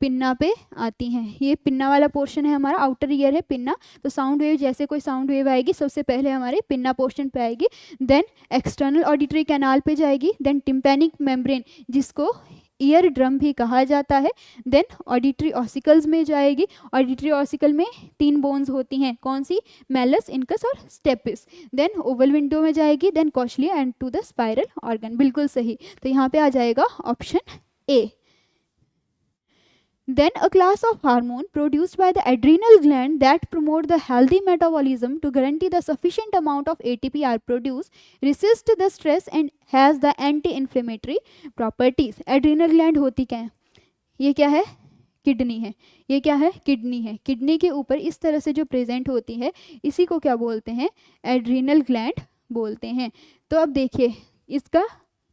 [SPEAKER 1] पिन्ना पे आती हैं। ये पिन्ना वाला पोर्शन है हमारा, आउटर ईयर है पिन्ना, तो साउंड वेव जैसे कोई साउंड वेव आएगी सबसे पहले हमारे पिन्ना पोर्शन पे आएगी, देन एक्सटर्नल ऑडिटरी कैनाल पे जाएगी, देन टिम्पैनिक मेम्ब्रेन जिसको ईयर ड्रम भी कहा जाता है, देन ऑडिटरी ऑसिकल्स में जाएगी। ऑडिटरी ऑसिकल में 3 बोन्स होती हैं, कौन सी, मैलस, इनकस और स्टेपिस। देन ओवल विंडो में जाएगी, then cochlea and to the spiral organ. बिल्कुल सही, तो यहाँ पे आ जाएगा option A. Then a class of hormone produced by the adrenal gland that promote the healthy metabolism to guarantee the sufficient amount of ATP are produced, resist the stress and has the anti-inflammatory properties. Adrenal gland होती क्या है? ये क्या है? Kidney है. ये क्या है? किडनी है. किडनी के ऊपर इस तरह से जो प्रेजेंट होती है इसी को क्या बोलते हैं? एड्रीनल ग्लैंड बोलते हैं. तो अब देखिए इसका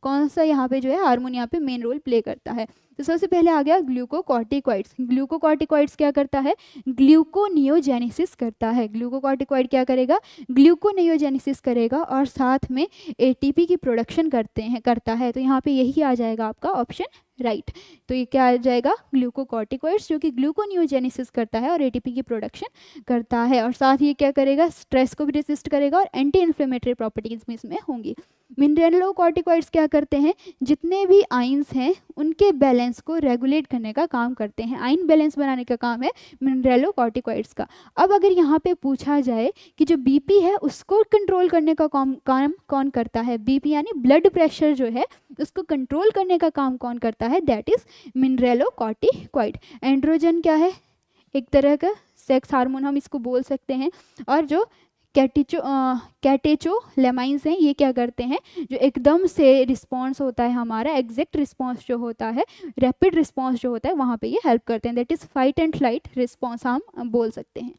[SPEAKER 1] कौन सा यहाँ पे जो है हार्मोन यहाँ पे मेन रोल प्ले करता है. तो सबसे पहले आ गया ग्लूकोकॉर्टिकॉइड्स. ग्लूकोकॉर्टिकॉइड्स क्या करता है? ग्लूकोनियोजेनेसिस करता है. ग्लूकोकॉर्टिकॉइड क्या करेगा? ग्लूकोनियोजेनेसिस करेगा और साथ में एटीपी की प्रोडक्शन करता है. तो यहाँ पे यही आ जाएगा आपका ऑप्शन राइट. तो ये क्या आ जाएगा? ग्लूकोकॉर्टिकॉइड्स जो कि ग्लूकोनियोजेनेसिस करता है और एटीपी की प्रोडक्शन करता है और साथ ही क्या करेगा? स्ट्रेस को भी रेसिस्ट करेगा और एंटी इन्फ्लेमेटरी प्रॉपर्टीज भी इसमें होंगी. मिनरलोकॉर्टिकॉइड्स क्या करते हैं? जितने भी आइंस हैं उनके बैलेंस को रेगुलेट करने का काम करते हैं. आइन बैलेंस बनाने का काम है मिनरलोकॉर्टिकॉइड्स का. अब अगर यहाँ पे पूछा जाए कि जो बीपी है उसको कंट्रोल करने का काम कौन करता है? बीपी यानी ब्लड प्रेशर जो है उसको कंट्रोल करने का काम कौन करता है? That is mineralocorticoid. एंड्रोजन क्या है? एक तरह का सेक्स हार्मोन हम इसको बोल सकते हैं. और जो कैटेचोलेमाइंस हैं ये क्या करते हैं? जो एकदम से रिस्पॉन्स होता है हमारा एग्जैक्ट रिस्पॉन्स जो होता है रैपिड रिस्पॉन्स जो होता है वहाँ पे ये हेल्प करते हैं. That is fight and flight response हम बोल सकते हैं.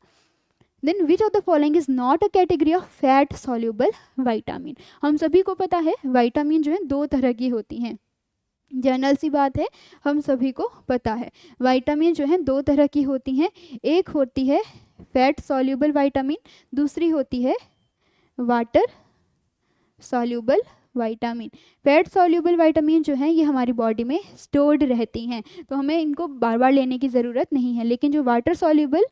[SPEAKER 1] Then which of the following is not a category of fat soluble vitamin. हम सभी को पता है वाइटामिन जो है दो तरह की होती हैं. जनरल सी बात है हम सभी को पता है विटामिन जो है दो तरह की होती हैं. एक होती है फैट सॉल्यूबल विटामिन, दूसरी होती है water soluble vitamin. Fat soluble vitamin जो है ये हमारी बॉडी में स्टोर्ड रहती हैं तो हमें इनको बार बार लेने की ज़रूरत नहीं है. लेकिन जो वाटर सॉल्यूबल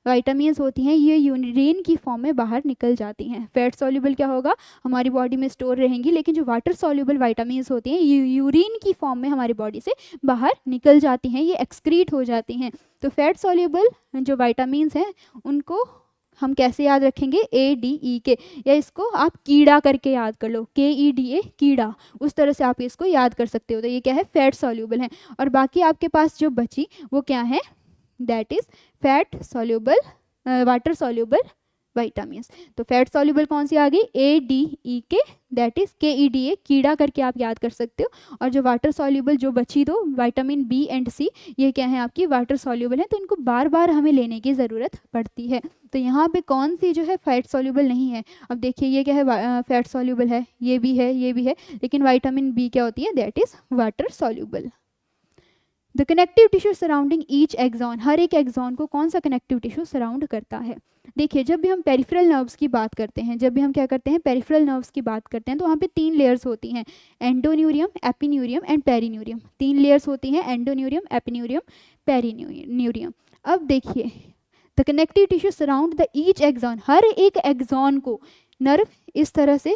[SPEAKER 1] विटामिन्स होती हैं ये यूरिन की फॉर्म में बाहर निकल जाती हैं. फैट सॉल्यूबल क्या होगा? हमारी बॉडी में स्टोर रहेंगी. लेकिन जो वाटर सॉल्यूबल विटामिन्स होती हैं ये यूरिन की फॉर्म में हमारी बॉडी से बाहर निकल जाती हैं, ये एक्सक्रीट हो जाती हैं. तो फैट सॉल्यूबल जो विटामिन्स हैं उनको हम कैसे याद रखेंगे? ADE के, या इसको आप कीड़ा करके याद कर लो, KEDA कीड़ा, उस तरह से आप इसको याद कर सकते हो. तो ये क्या है? फैट सॉल्यूबल है. और बाकी आपके पास जो बची वो क्या है? That is fat soluble water soluble vitamins. तो फैट सॉल्यूबल कौन सी आ गई? ADE के, दैट इज KEDA कीड़ा करके आप याद कर सकते हो. और जो वाटर सॉल्यूबल जो बची दो विटामिन B एंड C ये क्या है? आपकी वाटर सॉल्यूबल है तो इनको बार बार हमें लेने की ज़रूरत पड़ती है. तो यहाँ पे कौन सी जो है फैट सॉल्यूबल नहीं है? अब देखिए ये क्या है? फैट सॉल्यूबल है, ये भी है, ये भी है. लेकिन विटामिन B क्या होती है? That is water soluble. The connective tissue surrounding each axon. हर एक एक्सॉन को कौन सा कनेक्टिव टिश्यू सराउंड करता है? देखिए जब भी हम पेरिफेरल नर्व्स की बात करते हैं, जब भी हम क्या करते हैं पेरिफेरल नर्व्स की बात करते हैं तो वहाँ पे 3 लेयर्स होती हैं, endoneurium, epineurium and perineurium. 3 layers होती हैं, एंडोन्यूरियम, एपिन्यूरियम, पेरिन्यूरियम. अब देखिए the connective tissue surround the each axon. हर एक एक्सॉन को नर्व इस तरह से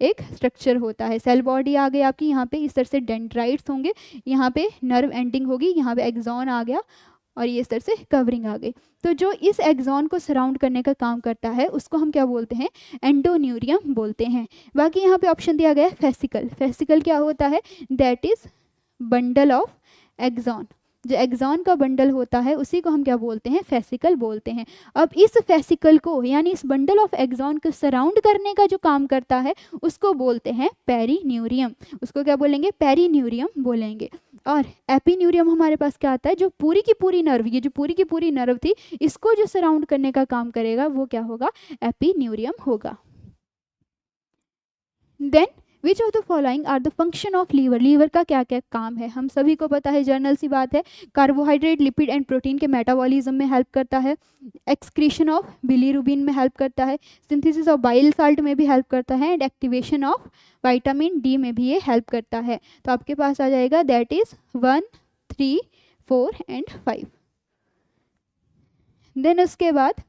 [SPEAKER 1] एक स्ट्रक्चर होता है. सेल बॉडी आ गई आपकी, यहाँ पे इस तरह से डेंड्राइट्स होंगे, यहाँ पे नर्व एंडिंग होगी, यहाँ पे एक्सॉन आ गया और ये इस तरह से कवरिंग आ गई. तो जो इस एक्सॉन को सराउंड करने का काम करता है उसको हम क्या बोलते हैं? एंडोन्यूरियम बोलते हैं. बाकी यहाँ पे ऑप्शन दिया गया है फेसिकल. फेसिकल क्या होता है? That is bundle of axon. जो एक्सॉन का बंडल होता है उसी को हम क्या बोलते हैं? फेसिकल बोलते हैं. अब इस फेसिकल को यानी इस बंडल ऑफ एक्सॉन को सराउंड करने का जो काम करता है उसको बोलते हैं पेरिन्यूरियम. उसको क्या बोलेंगे? पेरिन्यूरियम बोलेंगे. और एपिन्यूरियम हमारे पास क्या आता है? जो पूरी की पूरी नर्व, ये जो पूरी की पूरी नर्व थी इसको जो सराउंड करने का काम करेगा वो क्या होगा? एपिन्यूरियम होगा. Then which of the following are the function of liver. Liver का क्या क्या काम है? हम सभी को पता है, जर्नल सी बात है, कार्बोहाइड्रेट, लिपिड एंड प्रोटीन के मेटाबॉलिज्म में हेल्प करता है, एक्सक्रीशन ऑफ बिलीरुबिन में हेल्प करता है, सिंथेसिस ऑफ बाइल साल्ट में भी हेल्प करता है and activation of vitamin D में भी ये हेल्प करता है. तो आपके पास आ जाएगा दैट इज 1, 3, 4 एंड 5. देन उसके बाद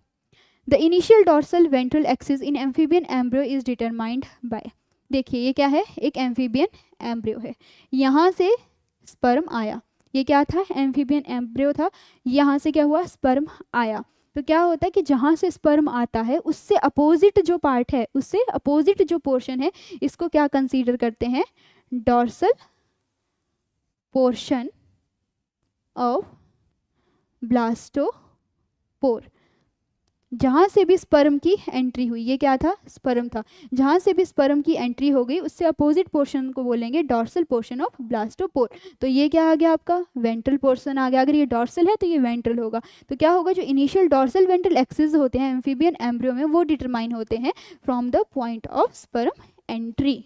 [SPEAKER 1] the initial dorsal ventral axis in amphibian embryo is determined by. देखिए ये क्या है? एक एम्फीबियन एम्ब्रियो है, यहाँ से स्पर्म आया. ये क्या था? एम्फीबियन एम्ब्रियो था, यहाँ से क्या हुआ? स्पर्म आया. तो क्या होता है कि जहाँ से स्पर्म आता है उससे अपोजिट जो पार्ट है, उससे अपोजिट जो पोर्शन है इसको क्या कंसीडर करते हैं? Dorsal portion of blastopore. जहाँ से भी स्पर्म की एंट्री हुई, ये क्या था, स्पर्म था, जहाँ से भी स्पर्म की एंट्री हो गई उससे अपोजिट पोर्शन को बोलेंगे डॉर्सल पोर्शन ऑफ ब्लास्टोपोर। तो ये क्या आ गया आपका, वेंट्रल पोर्शन आ गया। अगर ये डॉर्सल है तो ये वेंट्रल होगा। तो क्या होगा, जो इनिशियल डॉर्सल वेंट्रल एक्सिस होते हैं एम्फीबियन एम्ब्रियो में वो डिटरमाइन होते हैं from the point of sperm entry.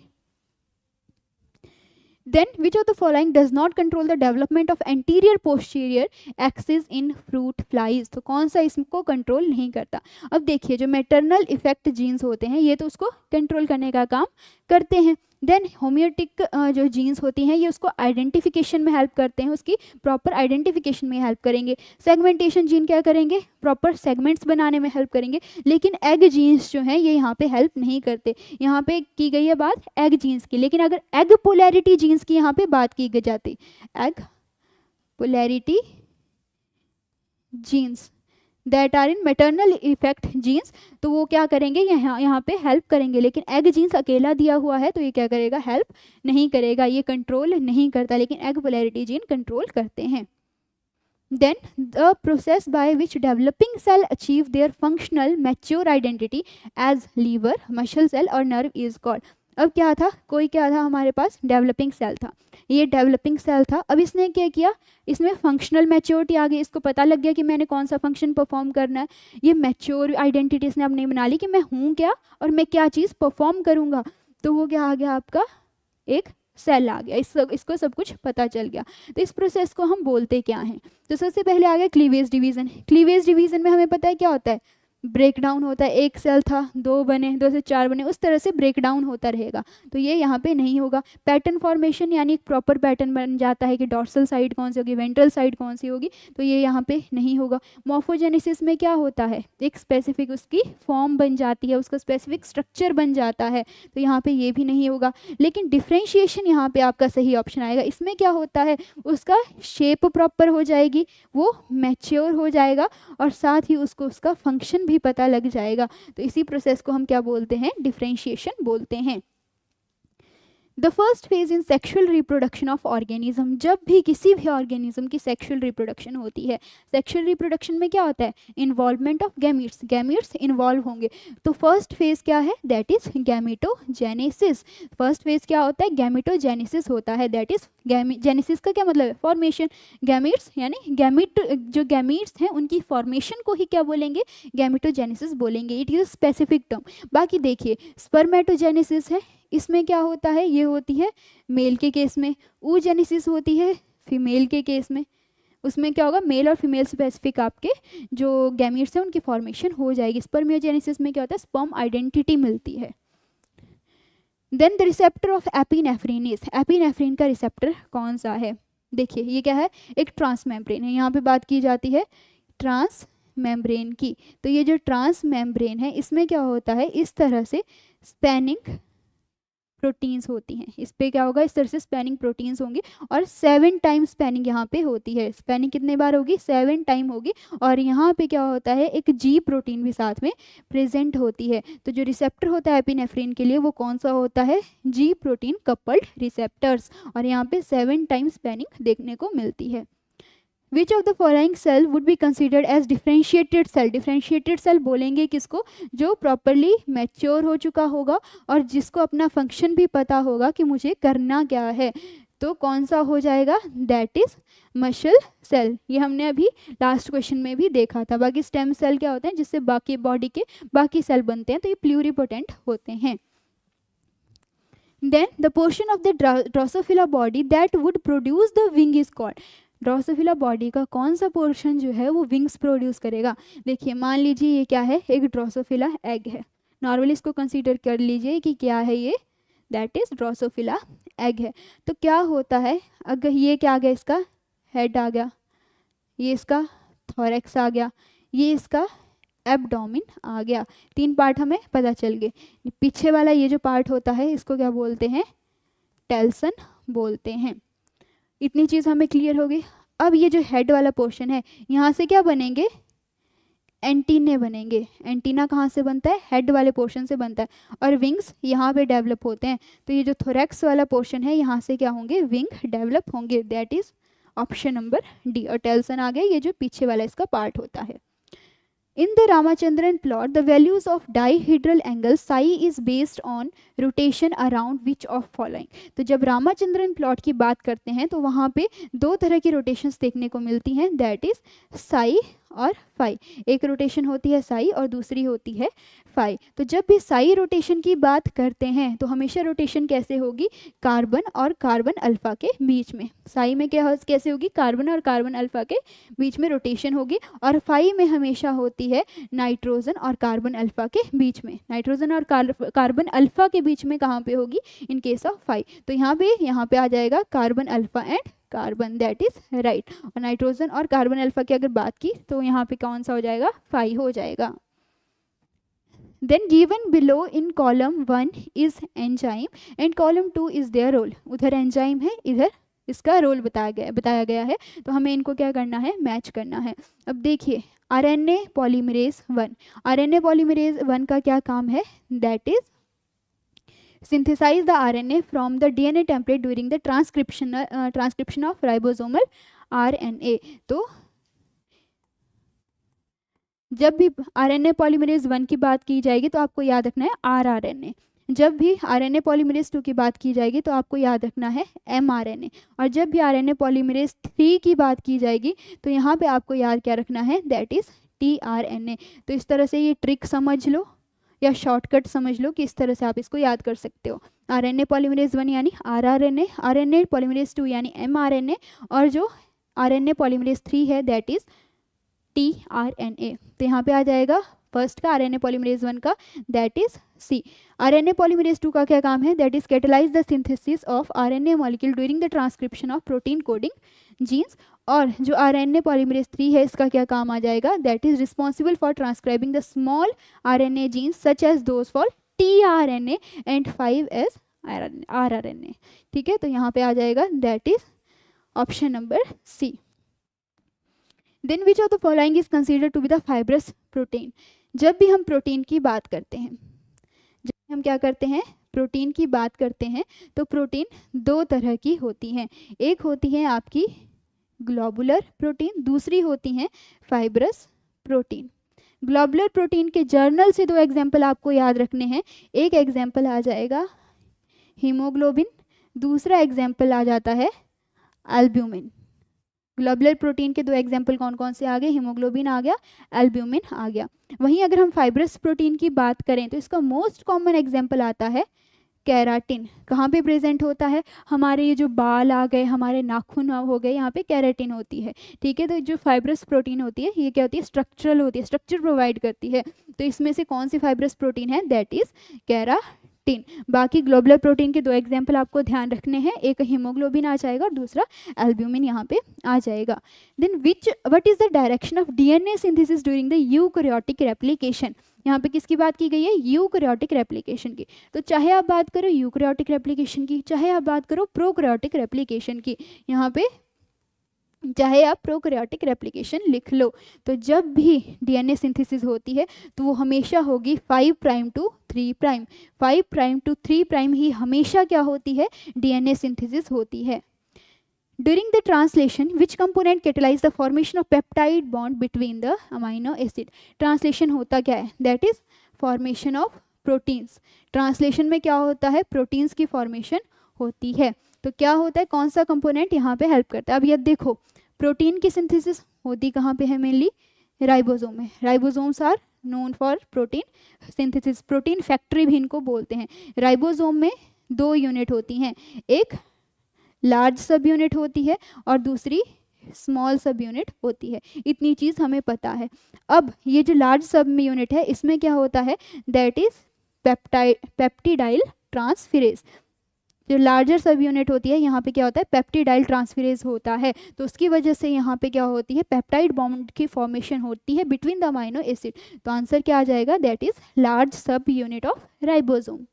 [SPEAKER 1] Then which of the following does not control the development of anterior posterior axis in fruit flies? तो कौन सा इसको कंट्रोल नहीं करता। अब देखिए जो मैटरनल इफेक्ट जीन्स होते हैं ये तो उसको कंट्रोल करने का काम करते हैं। देन होम्योटिक जो जीन्स होती हैं ये उसको आइडेंटिफिकेशन में हेल्प करते हैं, उसकी प्रॉपर आइडेंटिफिकेशन में हेल्प करेंगे। सेगमेंटेशन जीन क्या करेंगे, प्रॉपर सेगमेंट्स बनाने में हेल्प करेंगे। लेकिन एग जीन्स जो हैं ये यहाँ पे हेल्प नहीं करते। यहाँ पे की गई है बात एग जीन्स की, लेकिन अगर एग पोलैरिटी जीन्स की यहाँ पे बात की जाती, egg polarity genes that are in maternal effect genes, तो वो क्या करेंगे, यहाँ पे हेल्प करेंगे। लेकिन एग जीन्स अकेला दिया हुआ है तो ये क्या करेगा, हेल्प नहीं करेगा, ये कंट्रोल नहीं करता। लेकिन एग पोलैरिटी जीन कंट्रोल करते हैं। Then the process by which developing cell achieve their functional mature identity as liver, muscle cell और nerve is called। अब क्या था, कोई क्या था हमारे पास, डेवलपिंग सेल था, ये डेवलपिंग सेल था। अब इसने क्या किया, इसमें फंक्शनल मैच्योरिटी आ गई, इसको पता लग गया कि मैंने कौन सा फंक्शन परफॉर्म करना है। ये मैच्योर आइडेंटिटी इसने अपनी बना ली कि मैं हूँ क्या और मैं क्या चीज़ परफॉर्म करूँगा। तो वो क्या आ गया आपका, एक सेल आ गया, इसको सब कुछ पता चल गया। तो इस प्रोसेस को हम बोलते क्या हैं, तो सबसे पहले आ गया क्लीवेज डिवीजन। क्लीवेज डिवीजन में हमें पता है क्या होता है, ब्रेक डाउन होता है। एक सेल था, दो बने, दो से चार बने, उस तरह से ब्रेक डाउन होता रहेगा। तो ये यहाँ पे नहीं होगा। पैटर्न फॉर्मेशन यानी एक प्रॉपर पैटर्न बन जाता है कि डॉर्सल साइड कौन सी होगी, वेंट्रल साइड कौन सी होगी, तो ये यहाँ पे नहीं होगा। मॉर्फोजेनेसिस में क्या होता है, एक स्पेसिफिक उसकी फॉर्म बन जाती है, उसका स्पेसिफिक स्ट्रक्चर बन जाता है, तो यहाँ पे ये भी नहीं होगा। लेकिन डिफ्रेंशिएशन यहाँ पे आपका सही ऑप्शन आएगा। इसमें क्या होता है, उसका शेप प्रॉपर हो जाएगी, वो मैच्योर हो जाएगा और साथ ही उसको उसका फंक्शन भी पता लग जाएगा। तो इसी प्रोसेस को हम क्या बोलते हैं, डिफरेंशिएशन बोलते हैं। The first phase in sexual reproduction of organism, जब भी किसी भी ऑर्गेनिज्म की सेक्शुअल रिप्रोडक्शन होती है, सेक्शुअल रिप्रोडक्शन में क्या होता है, involvement of gametes, gametes involve होंगे। तो फर्स्ट फेज क्या है, that is gametogenesis. First phase क्या होता है, गैमेटोजेनेसिस होता है, दैट इज जेनेसिस का क्या मतलब है, फॉर्मेशन। गैमीट्स यानी गैमीट, जो गैमीट्स हैं उनकी फॉर्मेशन को ही क्या बोलेंगे, गैमेटोजेनेसिस बोलेंगे। It is a specific term. बाकी देखिए स्पर्मेटोजेनेसिस है, इसमें क्या होता है, ये होती है मेल के केस में। oogenesis होती है फीमेल के केस में, उसमें क्या होगा, मेल और फीमेल स्पेसिफिक आपके जो गैमीट्स हैं उनकी फॉर्मेशन हो जाएगी। स्पर्मियोजेनेसिस में क्या होता है, स्पर्म आइडेंटिटी मिलती है। Then the receptor of epinephrine is, epinephrine का रिसेप्टर कौन सा है, देखिए ये क्या है, एक ट्रांसमेम्ब्रेन है। यहाँ पे बात की जाती है ट्रांस मेम्ब्रेन की। तो ये जो ट्रांस मेम्ब्रेन है इसमें क्या होता है, इस तरह से स्पैनिंग प्रोटीन्स होती हैं, इस पे क्या होगा, इस तरह से स्पैनिंग प्रोटीन्स होंगी और 7 टाइम स्पैनिंग यहाँ पे होती है। स्पैनिंग कितने बार होगी, 7 टाइम होगी। और यहाँ पे क्या होता है, एक जी प्रोटीन भी साथ में प्रेजेंट होती है। तो जो रिसेप्टर होता है एपिनेफ्रिन के लिए वो कौन सा होता है, जी प्रोटीन कपल्ड रिसेप्टर्स। और यहाँ पे 7 टाइम स्पैनिंग देखने को मिलती है। Which of the following cell would be considered as differentiated cell, differentiated cell बोलेंगे किसको, जो प्रॉपरली मैच्योर हो चुका होगा और जिसको अपना फंक्शन भी पता होगा कि मुझे करना क्या है। तो कौन सा हो जाएगा, दैट इज मसल सेल। ये हमने अभी लास्ट क्वेश्चन में भी देखा था। बाकी स्टेम सेल क्या होते हैं, जिससे बाकी बॉडी के बाकी सेल बनते हैं, तो ये प्लूरिपोटेंट होते हैं। Then the portion of the Drosophila body that would produce the wing is called, Drosophila body का कौन सा पोर्शन जो है वो विंग्स प्रोड्यूस करेगा। देखिए मान लीजिए ये क्या है, एक ड्रोसोफिला एग है, नॉर्मली इसको कंसीडर कर लीजिए कि क्या है ये, दैट इज ड्रोसोफिला एग है। तो क्या होता है, अगर ये क्या आ गया, इसका हेड आ गया, ये इसका थोरैक्स आ गया, ये इसका एब्डोमिन आ गया, 3 पार्ट हमें पता चल गए। पीछे वाला ये जो पार्ट होता है इसको क्या बोलते हैं, टेल्सन बोलते हैं। इतनी चीज़ हमें क्लियर हो गई। अब ये जो हेड वाला पोर्शन है, यहाँ से क्या बनेंगे, एंटीने बनेंगे। एंटीना कहाँ से बनता है, हेड वाले पोर्शन से बनता है, और विंग्स यहाँ पे डेवलप होते हैं। तो ये जो थोरैक्स वाला पोर्शन है यहाँ से क्या होंगे, विंग डेवलप होंगे, that is option number D, और टेल्सन आ गया, ये जो पीछे वाला इसका पार्ट होता है। In the Ramachandran plot, the values of dihedral angle psi is based on rotation around which of following। तो जब रामाचंद्रन प्लॉट की बात करते हैं तो वहाँ पे दो तरह की रोटेशंस देखने को मिलती हैं, दैट इज साई और फाई। एक रोटेशन होती है साई और दूसरी होती है फाई। तो जब भी साई रोटेशन की बात करते हैं तो हमेशा रोटेशन कैसे होगी, कार्बन और कार्बन अल्फा के बीच में। साई में क्या कैसे होगी, कार्बन और कार्बन अल्फा के बीच में रोटेशन होगी, और फाई में हमेशा होती है नाइट्रोजन और कार्बन अल्फा के बीच में। नाइट्रोजन और कार्बन अल्फा के बीच में कहाँ पे होगी, इन केस ऑफ फाई। तो यहाँ पे आ जाएगा carbon alpha and carbon, that is right. और नाइट्रोजन और कार्बन अल्फा की अगर बात की तो यहाँ पे कौन सा हो जाएगा, फाई हो जाएगा। Then given below in column 1 is enzyme and column 2 is their role. उधर एंजाइम है, इधर इसका रोल बताया गया है, तो हमें इनको क्या करना है, मैच करना है। अब देखिए RNA पॉलीमरेज 1, RNA पॉलीमरेज 1 का क्या काम है, that is synthesize the RNA from the DNA template during the transcription of ribosomal RNA। तो जब भी RNA पॉलीमरेज 1 की बात की जाएगी तो आपको याद रखना है rRNA। जब भी RNA पॉलीमरेज 2 की बात की जाएगी तो आपको याद रखना है mRNA। और जब भी RNA पॉलीमरेज 3 की बात की जाएगी तो यहाँ पे आपको याद क्या रखना है, दैट इज tRNA। तो इस तरह से ये ट्रिक समझ लो या शॉर्टकट समझ लो कि इस तरह से आप इसको याद कर सकते हो। RNA पॉलीमरेज 1 यानी rRNA, RNA पॉलीमरेज 2 यानी mRNA, और जो RNA पॉलीमरेज 3 है दैट इज tRNA। तो यहाँ पे आ जाएगा फर्स्ट का RNA पॉलीमरेज 1 का, that is C. RNA polymerase 2 का क्या काम है, that is catalyse the synthesis of RNA molecule during the transcription of protein coding genes. और जो RNA पॉलीमरेज 3 है इसका क्या काम आ जाएगा, that is responsible for transcribing the small RNA genes such as those for tRNA and 5s rRNA। ठीक है, तो यहाँ पे आ जाएगा that is option number C. Then which of the following is considered to be the fibrous protein. जब भी हम प्रोटीन की बात करते हैं, जब हम क्या करते हैं, प्रोटीन की बात करते हैं, तो प्रोटीन दो तरह की होती हैं। एक होती है आपकी ग्लोबुलर प्रोटीन, दूसरी होती हैं फाइब्रस प्रोटीन। ग्लोबुलर प्रोटीन के जर्नल से दो एग्जाम्पल आपको याद रखने हैं। एक एग्जाम्पल आ जाएगा हीमोग्लोबिन, दूसरा एग्जाम्पल आ जाता है एल्ब्यूमिन। ग्लोबुलर प्रोटीन के दो एग्जाम्पल कौन कौन से आ गए, हीमोग्लोबिन आ गया, एल्ब्यूमिन आ गया। वहीं अगर हम फाइब्रस प्रोटीन की बात करें तो इसका मोस्ट कॉमन एग्जाम्पल आता है कैराटिन। कहाँ पे प्रेजेंट होता है, हमारे ये जो बाल आ गए, हमारे नाखून हो गए, यहाँ पे कैराटिन होती है। ठीक है, तो जो फाइब्रस प्रोटीन होती है ये क्या होती है, स्ट्रक्चरल होती है, स्ट्रक्चर प्रोवाइड करती है। तो इसमें से कौन सी फाइब्रस प्रोटीन है, दैट इज कैराटिन। बाकी ग्लोबुलर प्रोटीन के दो एग्जाम्पल आपको ध्यान रखने हैं, एक हीमोग्लोबिन आ जाएगा और दूसरा एल्ब्यूमिन यहाँ पे आ जाएगा। Then what is the direction of DNA synthesis during the eukaryotic replication. यहाँ पे किसकी बात की गई है, यूकैरियोटिक रेप्लिकेशन की। तो चाहे आप बात करो यूकैरियोटिक रेप्लिकेशन की, चाहे आप बात करो प्रोकैरियोटिक रेप्लिकेशन की, यहाँ पे चाहे आप प्रोकैरियोटिक रेप्लिकेशन लिख लो, तो जब भी DNA सिंथेसिस होती है तो वो हमेशा होगी 5 prime to 3 prime. 5 prime to 3 prime ही हमेशा क्या होती है, DNA सिंथेसिस होती है। During the translation, which component catalyze the formation of peptide bond between the amino acid? Translation होता क्या है, that is formation of proteins। Translation में क्या होता है, proteins की formation होती है। तो क्या होता है, कौन सा कंपोनेंट यहाँ पे हेल्प करता है। अब ये देखो प्रोटीन की सिंथेसिस होती कहाँ पे है, मेनली राइबोसोम में। Ribosomes are known for protein synthesis, protein factory भी इनको बोलते हैं। राइबोसोम में दो यूनिट होती हैं, एक लार्ज सब यूनिट होती है और दूसरी स्मॉल सब यूनिट होती है। इतनी चीज़ हमें पता है। अब ये जो लार्ज सब यूनिट है इसमें क्या होता है, दैट इज पेप्टिडाइल ट्रांसफेरेज। जो लार्जर सब यूनिट होती है यहाँ पे क्या होता है, पेप्टिडाइल ट्रांसफेरेज होता है। तो उसकी वजह से यहाँ पे क्या होती है, पेप्टाइड बॉन्ड की फॉर्मेशन होती है बिटवीन द अमाइनो एसिड। तो आंसर क्या आ जाएगा, दैट इज लार्ज सब unit of ribosome.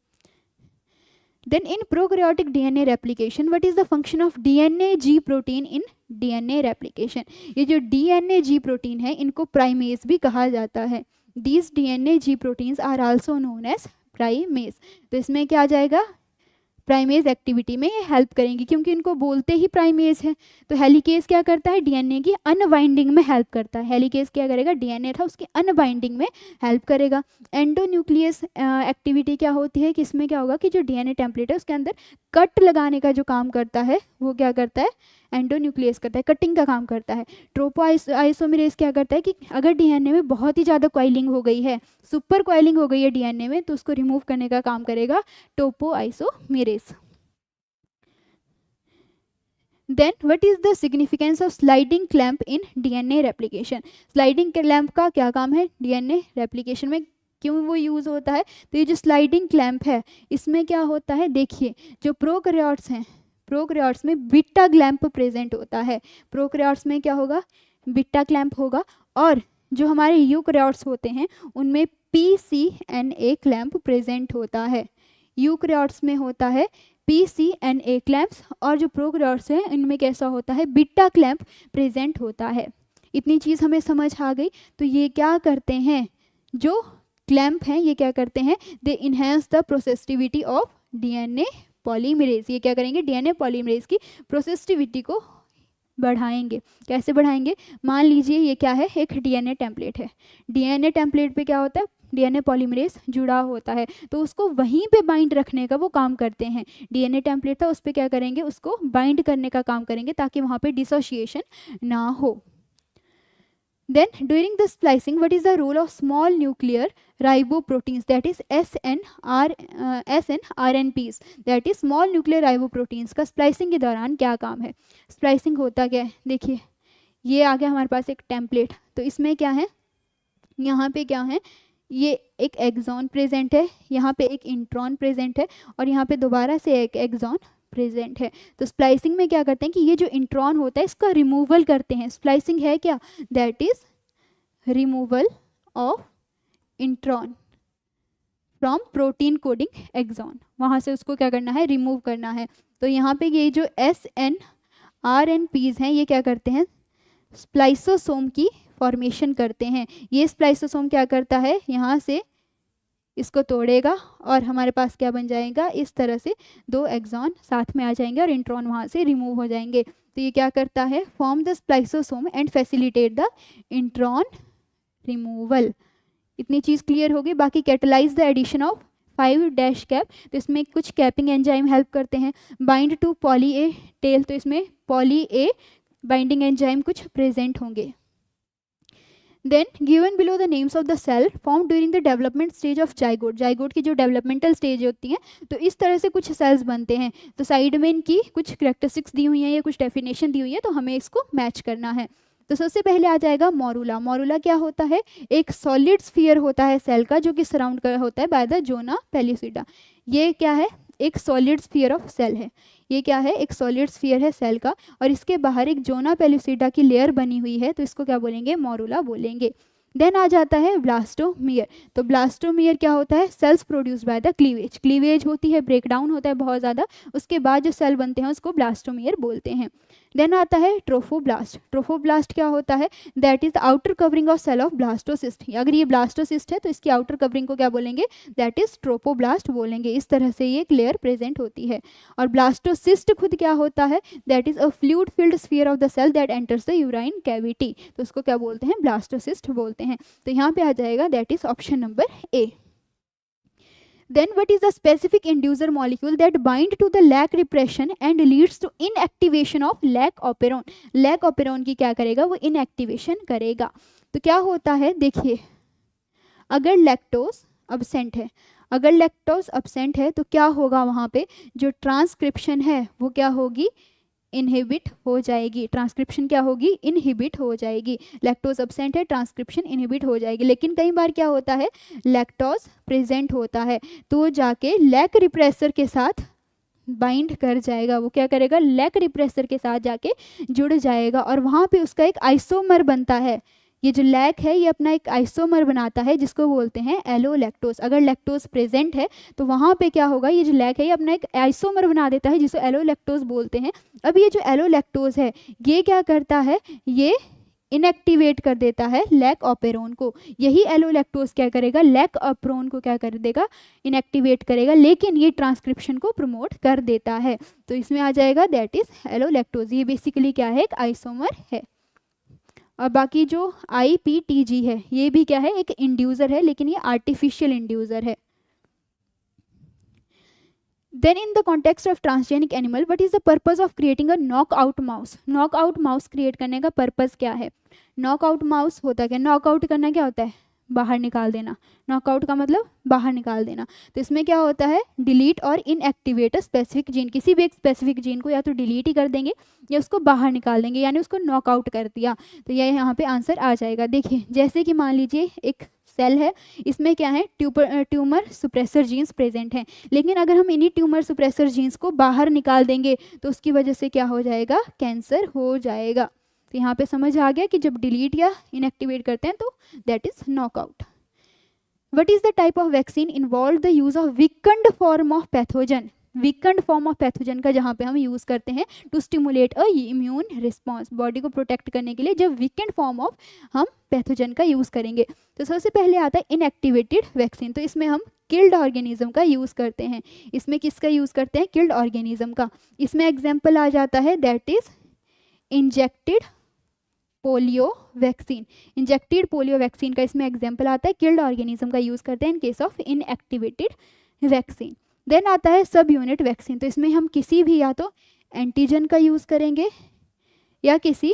[SPEAKER 1] Then in prokaryotic DNA replication, what is the function of DNA G protein in DNA replication? ये जो DNA G protein है इनको प्राइमेज भी कहा जाता है। These DNA G proteins are also known as primase. तो इसमें क्या आ जाएगा, प्राइमेज एक्टिविटी में ये हेल्प करेंगी, क्योंकि इनको बोलते ही प्राइमेज है। तो हेलिकेज क्या करता है, डीएनए की अनबाइंडिंग में हेल्प करता है। हेलिकेज क्या करेगा, डीएनए था उसकी अनबाइंडिंग में हेल्प करेगा। एंडोन्यूक्लियस एक्टिविटी क्या होती है कि इसमें क्या होगा कि जो डीएनए टेम्पलेट है उसके अंदर कट लगाने का जो काम करता है वो क्या करता है, एंडोन्यूक्लियस करता है, कटिंग का काम करता है। ट्रोपो आइसोमेरेज क्या करता है कि अगर डीएनए में बहुत ही ज़्यादा कॉइलिंग हो गई है, सुपर कॉइलिंग हो गई है डीएनए में, तो उसको रिमूव करने का काम करेगा topoisomerase. Then what is the significance of sliding clamp in DNA replication. Sliding clamp का क्या काम है, डीएनए रेप्लिकेशन में क्यों वो यूज़ होता है। तो ये जो स्लाइडिंग क्लैंप है इसमें क्या होता है, देखिए जो प्रोकैरियोट्स हैं, प्रोकैरियोट्स में बीटा क्लैंप प्रेजेंट होता है। प्रोकैरियोट्स में क्या होगा, बीटा क्लैंप होगा, और जो हमारे यूकैरियोट्स होते हैं उनमें पीसीएनए क्लैंप प्रेजेंट होता है। यूकैरियोट्स में होता है पीसीएनए क्लैंप्स, और जो प्रोकैरियोट्स हैं इनमें कैसा होता है, बीटा क्लैंप प्रेजेंट होता है। इतनी चीज़ हमें समझ आ गई। तो ये क्या करते हैं, जो क्लैंप हैं ये क्या करते हैं, they enhance the processivity of DNA polymerase. ये क्या करेंगे, डीएनए पॉलीमरेज की प्रोसेसिविटी को बढ़ाएंगे। कैसे बढ़ाएंगे, मान लीजिए ये क्या है, एक डीएनए टेम्पलेट है। डीएनए टेम्पलेट पे क्या होता है, डीएनए पॉलीमरेज जुड़ा होता है, तो उसको वहीं पे बाइंड रखने का वो काम करते हैं। डीएनए टेम्पलेट था उस पर क्या करेंगे, उसको बाइंड करने का काम करेंगे ताकि वहाँ पे डिसोसिएशन ना हो। Then during the splicing, what is the role of small nuclear riboproteins, that is SNRNPs, that is small nuclear riboproteins का splicing के दौरान क्या काम है। splicing होता क्या है, देखिए ये आ गया हमारे पास एक टेम्पलेट, तो इसमें क्या है, यहाँ पे क्या है, ये एक एक्सॉन प्रेजेंट है, यहाँ पे एक इंट्रॉन प्रेजेंट है, और यहाँ पे दोबारा से एक एक्सॉन प्रेजेंट है। तो स्प्लाइसिंग में क्या करते हैं कि ये जो इंट्रॉन होता है इसका रिमूवल करते हैं। स्प्लाइसिंग है क्या, that is removal of intron from protein coding exon, वहाँ से उसको क्या करना है, रिमूव करना है। तो यहाँ पे ये जो SNRNPs हैं ये क्या करते हैं, स्प्लाइसोसोम की फॉर्मेशन करते हैं। ये स्प्लाइसोसोम क्या करता है, यहाँ से इसको तोड़ेगा और हमारे पास क्या बन जाएगा, इस तरह से दो एक्सॉन साथ में आ जाएंगे और इंट्रॉन वहाँ से रिमूव हो जाएंगे। तो ये क्या करता है, form the spliceosome and facilitate the intron removal. इतनी चीज़ क्लियर होगी। बाकी catalyse the addition of 5' cap, तो इसमें कुछ कैपिंग एंजाइम हेल्प करते हैं। Bind to poly A tail, तो इसमें पॉली ए बाइंडिंग एंजाइम कुछ प्रेजेंट होंगे। Then given below the names of the cell formed during the development stage of zygote, zygote की जो डेवलपमेंटल स्टेज होती हैं तो इस तरह से कुछ सेल्स बनते हैं। तो साइड में इनकी कुछ करेक्टरिस्टिक्स दी हुई हैं या कुछ डेफिनेशन दी हुई है, तो हमें इसको मैच करना है। तो सबसे पहले आ जाएगा मोरूला। मोरूला क्या होता है, एक सॉलिड स्फीयर होता है सेल का जो कि सराउंड कर होता है बाय द जोना पेल्लुसिडा। ये क्या है, एक सॉलिड स्फीयर ऑफ सेल है। ये क्या है, एक सॉलिड स्फीयर है सेल का, और इसके बाहर एक जोना पेल्लुसिडा की लेयर बनी हुई है, तो इसको क्या बोलेंगे, मोरूला बोलेंगे। देन आ जाता है ब्लास्टोमियर। तो ब्लास्टोमियर क्या होता है, sales produce by the cleavage. Cleavage होती है, ब्रेकडाउन होता है बहुत ज़्यादा, उसके बाद जो सेल बनते हैं उसको ब्लास्टोमियर बोलते हैं। देन आता है ट्रोफोब्लास्ट। ट्रोफोब्लास्ट क्या होता है, that is outer covering of cell of blastocyst. अगर ये ब्लास्टोसिस्ट है तो इसकी आउटर कवरिंग को क्या बोलेंगे, दैट इज ट्रोफोब्लास्ट बोलेंगे। इस तरह से ये लेयर प्रेजेंट होती है। और ब्लास्टोसिस्ट खुद क्या होता है, that is a fluid filled sphere of the cell that enters the uterine cavity, तो उसको क्या बोलते हैं, ब्लास्टोसिस्ट बोलते हैं। तो यहाँ पे आ जाएगा that is option number A. Then what is the specific inducer molecule that bind to the lac repression and leads to inactivation of lac operon? lac operon की क्या करेगा, वो inactivation करेगा। तो क्या होता है, देखिए अगर लैक्टोज अब्सेंट है, अगर लैक्टोज अब्सेंट है तो क्या होगा, वहाँ पे जो ट्रांसक्रिप्शन है वो क्या होगी, इनहिबिट हो जाएगी। ट्रांसक्रिप्शन क्या होगी, इनहिबिट हो जाएगी। लैक्टोज अब्सेंट है, ट्रांसक्रिप्शन इनहिबिट हो जाएगी। लेकिन कई बार क्या होता है, लैक्टोज प्रेजेंट होता है तो जाके लैक रिप्रेसर के साथ बाइंड कर जाएगा। वो क्या करेगा, लैक रिप्रेसर के साथ जाके जुड़ जाएगा और वहाँ पे उसका एक आइसोमर बनता है। ये जो लैक है ये अपना एक आइसोमर बनाता है जिसको बोलते हैं एलोलैक्टोज। अगर लैक्टोज प्रेजेंट है तो वहाँ पे क्या होगा, ये जो लैक है ये अपना एक आइसोमर बना देता है जिसको एलोलैक्टोज बोलते हैं। अब ये जो एलोलैक्टोज है ये क्या करता है, ये इनएक्टिवेट कर देता है लैक ऑपेरोन को। यही एलोलैक्टोज क्या करेगा, लैक ऑपेरोन को क्या कर देगा, इनएक्टिवेट करेगा, लेकिन ये ट्रांसक्रिप्शन को प्रमोट कर देता है। तो इसमें आ जाएगा दैट इज एलोलैक्टोज। ये बेसिकली क्या है, एक आइसोमर है। और बाकी जो IPTG है ये भी क्या है, एक इंड्यूसर है, लेकिन ये आर्टिफिशियल इंड्यूसर है। Then in the context of transgenic animal, what is the purpose of creating a knockout mouse? Knockout mouse create करने का purpose क्या है? Knockout mouse होता क्या, knockout करना क्या होता है, बाहर निकाल देना। नॉकआउट का मतलब बाहर निकाल देना। तो इसमें क्या होता है, डिलीट और इनएक्टिवेट स्पेसिफिक जीन, किसी भी एक स्पेसिफिक जीन को या तो डिलीट ही कर देंगे या उसको बाहर निकाल देंगे, यानी उसको नॉकआउट कर दिया। तो ये यहाँ पे आंसर आ जाएगा। देखिए जैसे कि मान लीजिए एक सेल है, इसमें क्या है, ट्यूमर सुप्रेसर जीन्स प्रेजेंट हैं, लेकिन अगर हम इन्हीं ट्यूमर सुप्रेसर जीन्स को बाहर निकाल देंगे तो उसकी वजह से क्या हो जाएगा, कैंसर हो जाएगा। तो यहाँ पे समझ आ गया कि जब डिलीट या इनएक्टिवेट करते हैं तो that is knockout. What is the type of vaccine involve the use of weakened form of pathogen? Weakened form of pathogen का जहाँ पे हम यूज़ करते हैं to stimulate a immune response, body को प्रोटेक्ट करने के लिए जब वीकेंड फॉर्म ऑफ हम पैथोजन का यूज़ करेंगे। तो सबसे पहले आता है इनएक्टिवेटेड वैक्सीन। तो इसमें हम किल्ड ऑर्गेनिज्म का यूज़ करते हैं। इसमें किसका यूज़ करते हैं, किल्ड ऑर्गेनिज्म का। इसमें एग्जाम्पल आ जाता है that is injected polio vaccine. Injected polio vaccine का इसमें एग्जाम्पल आता है, किल्ड ऑर्गेनिज्म का यूज़ करते हैं in case of inactivated vaccine. Then आता है सब यूनिट वैक्सीन। तो इसमें हम किसी भी या तो एंटीजन का यूज़ करेंगे या किसी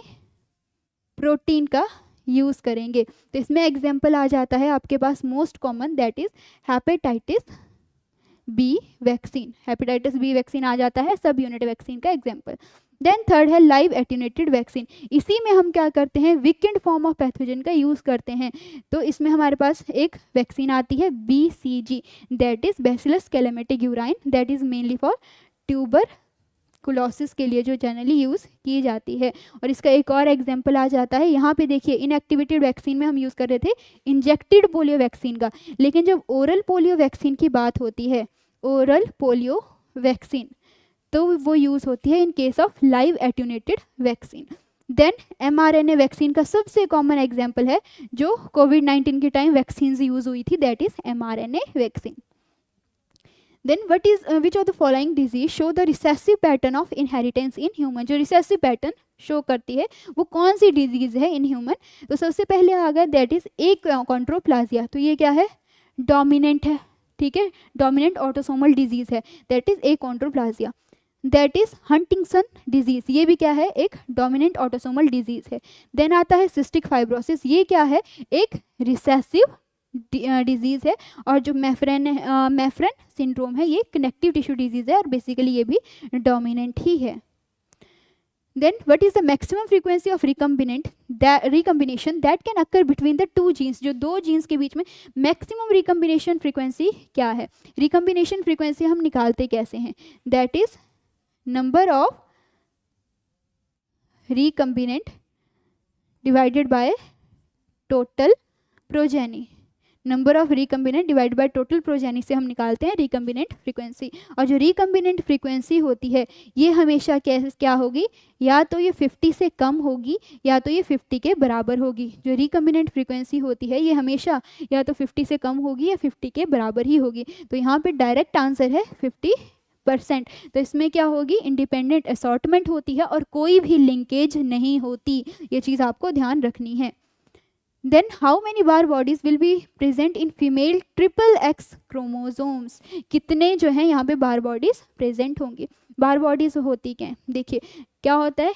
[SPEAKER 1] प्रोटीन का यूज़ करेंगे। तो इसमें एग्जाम्पल आ जाता है आपके पास most common that is hepatitis B vaccine. Hepatitis B vaccine आ जाता है सब यूनिट वैक्सीन का एग्जाम्पल। देन थर्ड है लाइव एट्यूनेटेड वैक्सीन। इसी में हम क्या करते हैं, वीकेंड फॉर्म ऑफ पैथोजन का यूज़ करते हैं। तो इसमें हमारे पास एक वैक्सीन आती है BCG that is bacillus calamity urine, that is mainly for tuberculosis के लिए जो जनरली यूज़ की जाती है। और इसका एक और एग्जाम्पल आ जाता है, यहाँ पे देखिए इनएक्टिवेटेड वैक्सीन में हम यूज़ कर रहे थे इंजेक्टेड पोलियो वैक्सीन का, लेकिन जब ओरल पोलियो वैक्सीन की बात होती है, ओरल पोलियो वैक्सीन, तो वो यूज़ होती है in case of live attenuated vaccine. Then mRNA vaccine का सबसे कॉमन एग्जाम्पल है जो कोविड-19 के टाइम वैक्सीन यूज़ हुई थी, that is mRNA vaccine. Then which of the following disease show the recessive pattern of inheritance in human? जो recessive pattern show करती है वो कौन सी डिजीज है इन ह्यूमन? तो सबसे पहले आ गया दैट इज एकॉन्ड्रोप्लाजिया। तो ये क्या है, डोमिनेंट है, ठीक है, डोमिनेंट ऑटोसोमल डिजीज है, that is achondroplasia. That is Huntington disease, ये भी क्या है, एक डोमिनेंट ऑटोसोमल डिजीज है। देन आता है सिस्टिक फाइब्रोसिस, ये क्या है, एक रिसेसिव डिजीज है। और जो मैफ्रेन सिंड्रोम है ये कनेक्टिव टिश्यू डिजीज है और बेसिकली ये भी डोमिनेंट ही है। Then what is the maximum frequency of recombination that can occur between the two genes? जो दो जीन्स के बीच में मैक्सिमम रिकम्बिनेशन फ्रीक्वेंसी क्या है? रिकम्बिनेशन फ्रीक्वेंसी हम निकालते कैसे हैं, that is number of recombinant divided by total progeny. Number of recombinant divide by total progeny से हम निकालते हैं रिकम्बिनेंट फ्रीक्वेंसी। और जो रिकम्बिनेंट फ्रीक्वेंसी होती है ये हमेशा क्या होगी, या तो ये 50 से कम होगी या तो ये 50 के बराबर होगी। जो रिकम्बिनेंट फ्रीक्वेंसी होती है ये हमेशा या तो 50 से कम होगी या 50 के बराबर ही होगी। तो यहाँ पे डायरेक्ट आंसर है 50%। तो इसमें क्या होगी, इंडिपेंडेंट असॉर्टमेंट होती है और कोई भी लिंकेज नहीं होती, ये चीज़ आपको ध्यान रखनी है। Then how many Barr bodies will be present in female XXX chromosomes? कितने जो है यहाँ पे बार बॉडीज प्रेजेंट होंगी? बार बॉडीज होती क्या है, देखिए क्या होता है,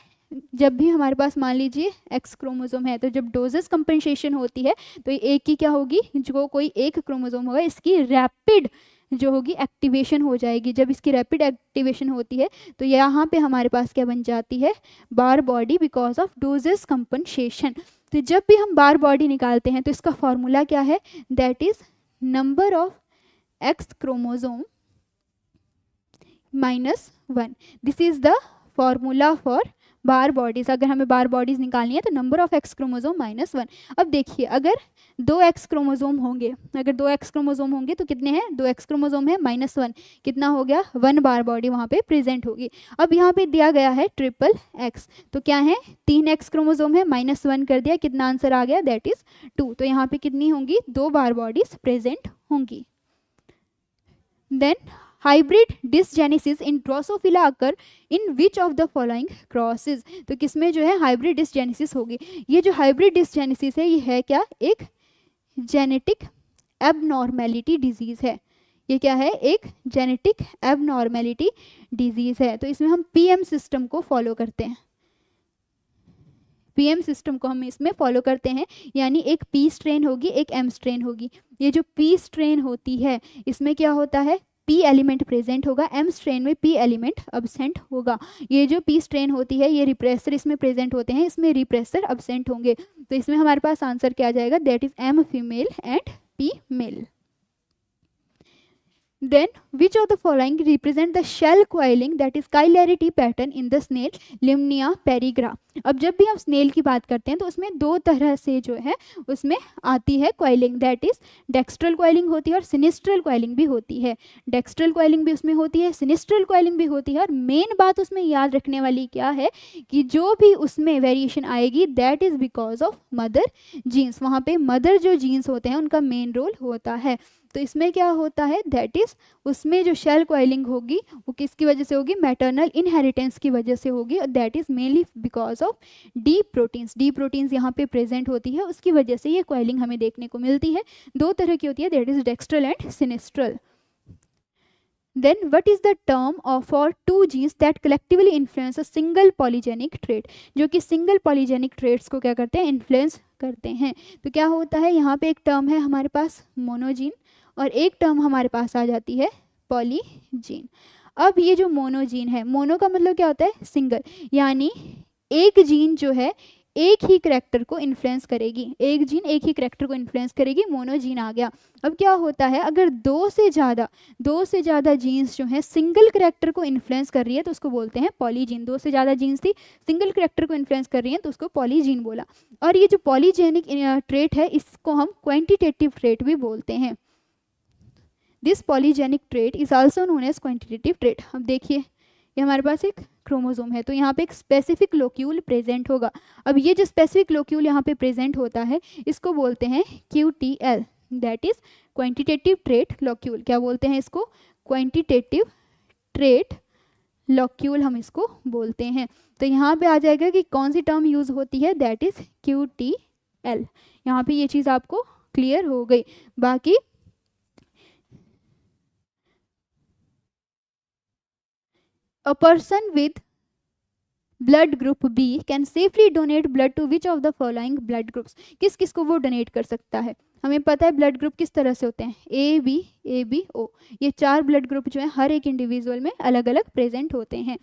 [SPEAKER 1] जब भी हमारे पास मान लीजिए X क्रोमोसोम है तो जब डोजेस कंपनसेशन होती है तो एक की क्या होगी, जो कोई एक क्रोमोसोम होगा इसकी रैपिड जो होगी एक्टिवेशन हो जाएगी। जब इसकी रैपिड एक्टिवेशन होती है तो यहाँ पे हमारे पास क्या बन जाती है, Barr body because of dosage compensation. तो जब भी हम बार बॉडी निकालते हैं तो इसका फॉर्मूला क्या है, that is number of X chromosome -1। This is the formula for bar bodies, अगर हमें बार बॉडीज निकालनी है तो नंबर ऑफ एक्स क्रोमोजोम -1। अब देखिए अगर 2 एक्स क्रोमोजोम होंगे, अगर 2 एक्स क्रोमोजोम होंगे तो कितने हैं, 2 एक्स क्रोमोजोम है -1, कितना हो गया 1 बार बॉडी वहाँ पे प्रेजेंट होगी। अब यहाँ पे दिया गया है ट्रिपल एक्स, तो क्या है 3 एक्स क्रोमोजोम है, -1 कर दिया, कितना आंसर आ गया, दैट इज 2। तो यहाँ पे कितनी होंगी, 2 बार बॉडीज प्रेजेंट होंगी। Then hybrid dysgenesis in Drosophila occur in which of the following crosses, तो किसमें जो है हाइब्रिड डिसजेनेसिस होगी। ये जो हाइब्रिड डिसजेनेसिस है ये है क्या, एक जेनेटिक एबनॉर्मेलिटी डिजीज है। ये क्या है, एक जेनेटिक एबनॉर्मेलिटी डिजीज है। तो इसमें हम पीएम सिस्टम को फॉलो करते हैं, पीएम सिस्टम को हम इसमें फॉलो करते हैं, यानी एक पी स्ट्रेन होगी, एक एम स्ट्रेन होगी। ये जो पी स्ट्रेन होती है इसमें क्या होता है, पी एलिमेंट प्रेजेंट होगा, एम स्ट्रेन में पी एलिमेंट अब्सेंट होगा। ये जो पी स्ट्रेन होती है ये रिप्रेसर इसमें प्रेजेंट होते हैं, इसमें रिप्रेसर अब्सेंट होंगे। तो इसमें हमारे पास आंसर क्या आ जाएगा, that is M female and P male. Then which of the following represent the shell coiling, that is cheilarity pattern in the snail Limnia peregrina। अब जब भी हम स्नेल की बात करते हैं तो उसमें दो तरह से जो है उसमें आती है coiling, that is dextral coiling होती है और सिनिस्ट्रल कॉइलिंग भी होती है। डेक्स्ट्रल कॉइलिंग भी उसमें होती है, सिनिस्ट्रल कॉइलिंग भी होती है। और मेन बात उसमें याद रखने वाली क्या है कि जो भी उसमें वेरिएशन आएगी that is because of mother genes, वहाँ पे मदर जो जीन्स होते हैं उनका मेन रोल होता है। तो इसमें क्या होता है, दैट इज उसमें जो शेल कॉइलिंग होगी वो किसकी वजह से होगी, मैटरनल इनहेरिटेंस की वजह से होगी, और that is mainly because of D proteins. D proteins यहाँ पे प्रेजेंट होती है, उसकी वजह से ये कॉइलिंग हमें देखने को मिलती है। दो तरह की होती है, that is dextral and sinistral. Then what is the term of for two genes that collectively influence a single polygenic trait, जो कि सिंगल पॉलीजेनिक ट्रेट्स को क्या करते हैं, इन्फ्लुएंस करते हैं। तो क्या होता है, यहाँ पे एक टर्म है हमारे पास मोनोजीन और एक टर्म हमारे पास आ जाती है पॉलीजीन। अब ये जो मोनोजीन है, मोनो का मतलब क्या होता है, सिंगल, यानी एक जीन जो है एक ही करैक्टर को इन्फ्लुएंस करेगी, एक जीन एक ही करैक्टर को इन्फ्लुएंस करेगी, मोनोजीन आ गया। अब क्या होता है, अगर दो से ज़्यादा जीन्स जो है सिंगल करैक्टर को इन्फ्लुएंस कर रही है तो उसको बोलते हैं पॉलीजीन। दो से ज़्यादा जीन्स थी सिंगल करैक्टर को इन्फ्लुएंस कर रही हैं तो उसको पॉलीजीन बोला। और ये जो पॉलीजेनिक ट्रेट है इसको हम क्वांटिटेटिव ट्रेट भी बोलते हैं। This polygenic trait is also known as quantitative trait. अब देखिए ये हमारे पास एक क्रोमोसोम है तो यहाँ पे एक स्पेसिफिक लोक्यूल प्रेजेंट होगा। अब ये जो स्पेसिफिक लोक्यूल यहाँ पे प्रेजेंट होता है इसको बोलते हैं QTL, that is quantitative trait locule. क्या बोलते हैं इसको, क्वांटिटेटिव ट्रेट लोक्यूल हम इसको बोलते हैं। तो यहाँ पे आ जाएगा कि कौन सी टर्म यूज होती है, दैट इज QTL। यहाँ पे ये चीज़ आपको क्लियर हो गई। बाकी a person with blood group B can safely donate blood to which of the following blood groups, किस किस को वो डोनेट कर सकता है। हमें पता है ब्लड ग्रुप किस तरह से होते हैं, AB O। ये चार ब्लड ग्रुप जो है हर एक इंडिविजुअल में अलग अलग प्रेजेंट होते हैं,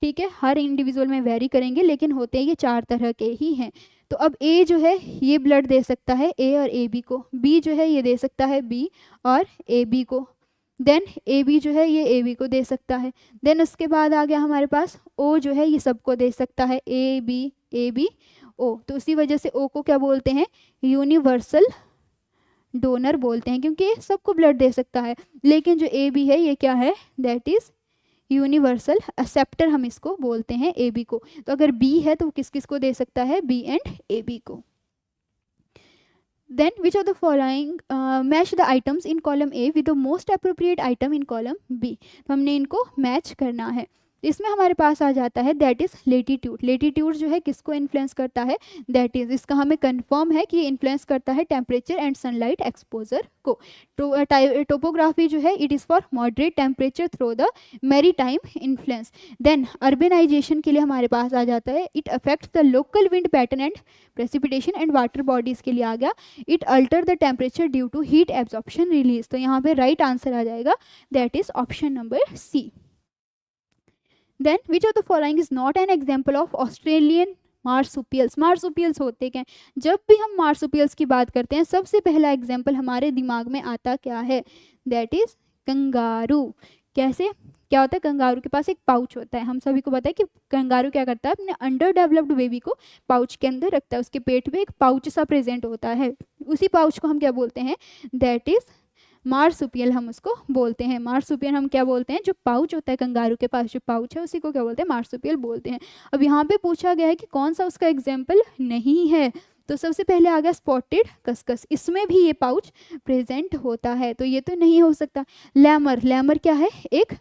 [SPEAKER 1] ठीक है, हर इंडिविजुअल में वेरी करेंगे लेकिन होते हैं ये चार तरह के ही हैं। तो अब A जो है ये ब्लड दे सकता है A और AB को, B जो है ये दे सकता है B और AB को, देन AB जो है ये AB को दे सकता है। देन उसके बाद आ गया हमारे पास O जो है ये सबको दे सकता है, AB O। तो उसी वजह से O को क्या बोलते हैं, यूनिवर्सल डोनर बोलते हैं, क्योंकि ये सबको ब्लड दे सकता है। लेकिन जो AB है ये क्या है, दैट इज यूनिवर्सल एक्सेप्टर, हम इसको बोलते हैं AB को। तो अगर B है तो किस किस को दे सकता है, B एंड AB को। Then which of the following match the items in column A with the most appropriate item in column B, तो हमने इनको मैच करना है। इसमें हमारे पास आ जाता है दैट इज लेटीट्यूड। लेटीट्यूड जो है किसको इन्फ्लुएंस करता है, दैट इज इसका हमें कंफर्म है कि ये इन्फ्लुएंस करता है टेम्परेचर एंड सनलाइट एक्सपोजर को। टोपोग्राफी जो है it is for moderate temperature through the maritime influence. Then urbanization के लिए हमारे पास आ जाता है it affects the local wind pattern and precipitation and water bodies के लिए आ गया it alter the temperature due to heat absorption release. तो यहाँ पे राइट आंसर आ जाएगा, that is option number C। Then which of the following is not an example of Australian marsupials? Marsupials होते क्या, जब भी हम मार्सुपियल्स की बात करते हैं सबसे पहला एग्जाम्पल हमारे दिमाग में आता क्या है, दैट इज कंगारू। कैसे, क्या होता है, कंगारू के पास एक पाउच होता है। हम सभी को पता है कि कंगारू क्या करता है, अपने अंडर डेवलप्ड बेबी को पाउच के अंदर रखता है, उसके पेट में एक पाउच सा प्रेजेंट होता है। उसी पाउच को हम क्या बोलते हैं, दैट इज मार्सुपियल, हम उसको बोलते हैं। मार्सुपियल हम क्या बोलते हैं, जो पाउच होता है कंगारू के पास, जो पाउच है उसी को क्या बोलते हैं, मार्सुपियल बोलते हैं। अब यहाँ पे पूछा गया है कि कौन सा उसका एग्जाम्पल नहीं है, तो सबसे पहले आ गया स्पॉटेड कस्कस, इसमें भी ये पाउच प्रेजेंट होता है, तो ये तो नहीं हो सकता। लैमर, लैमर क्या है, एक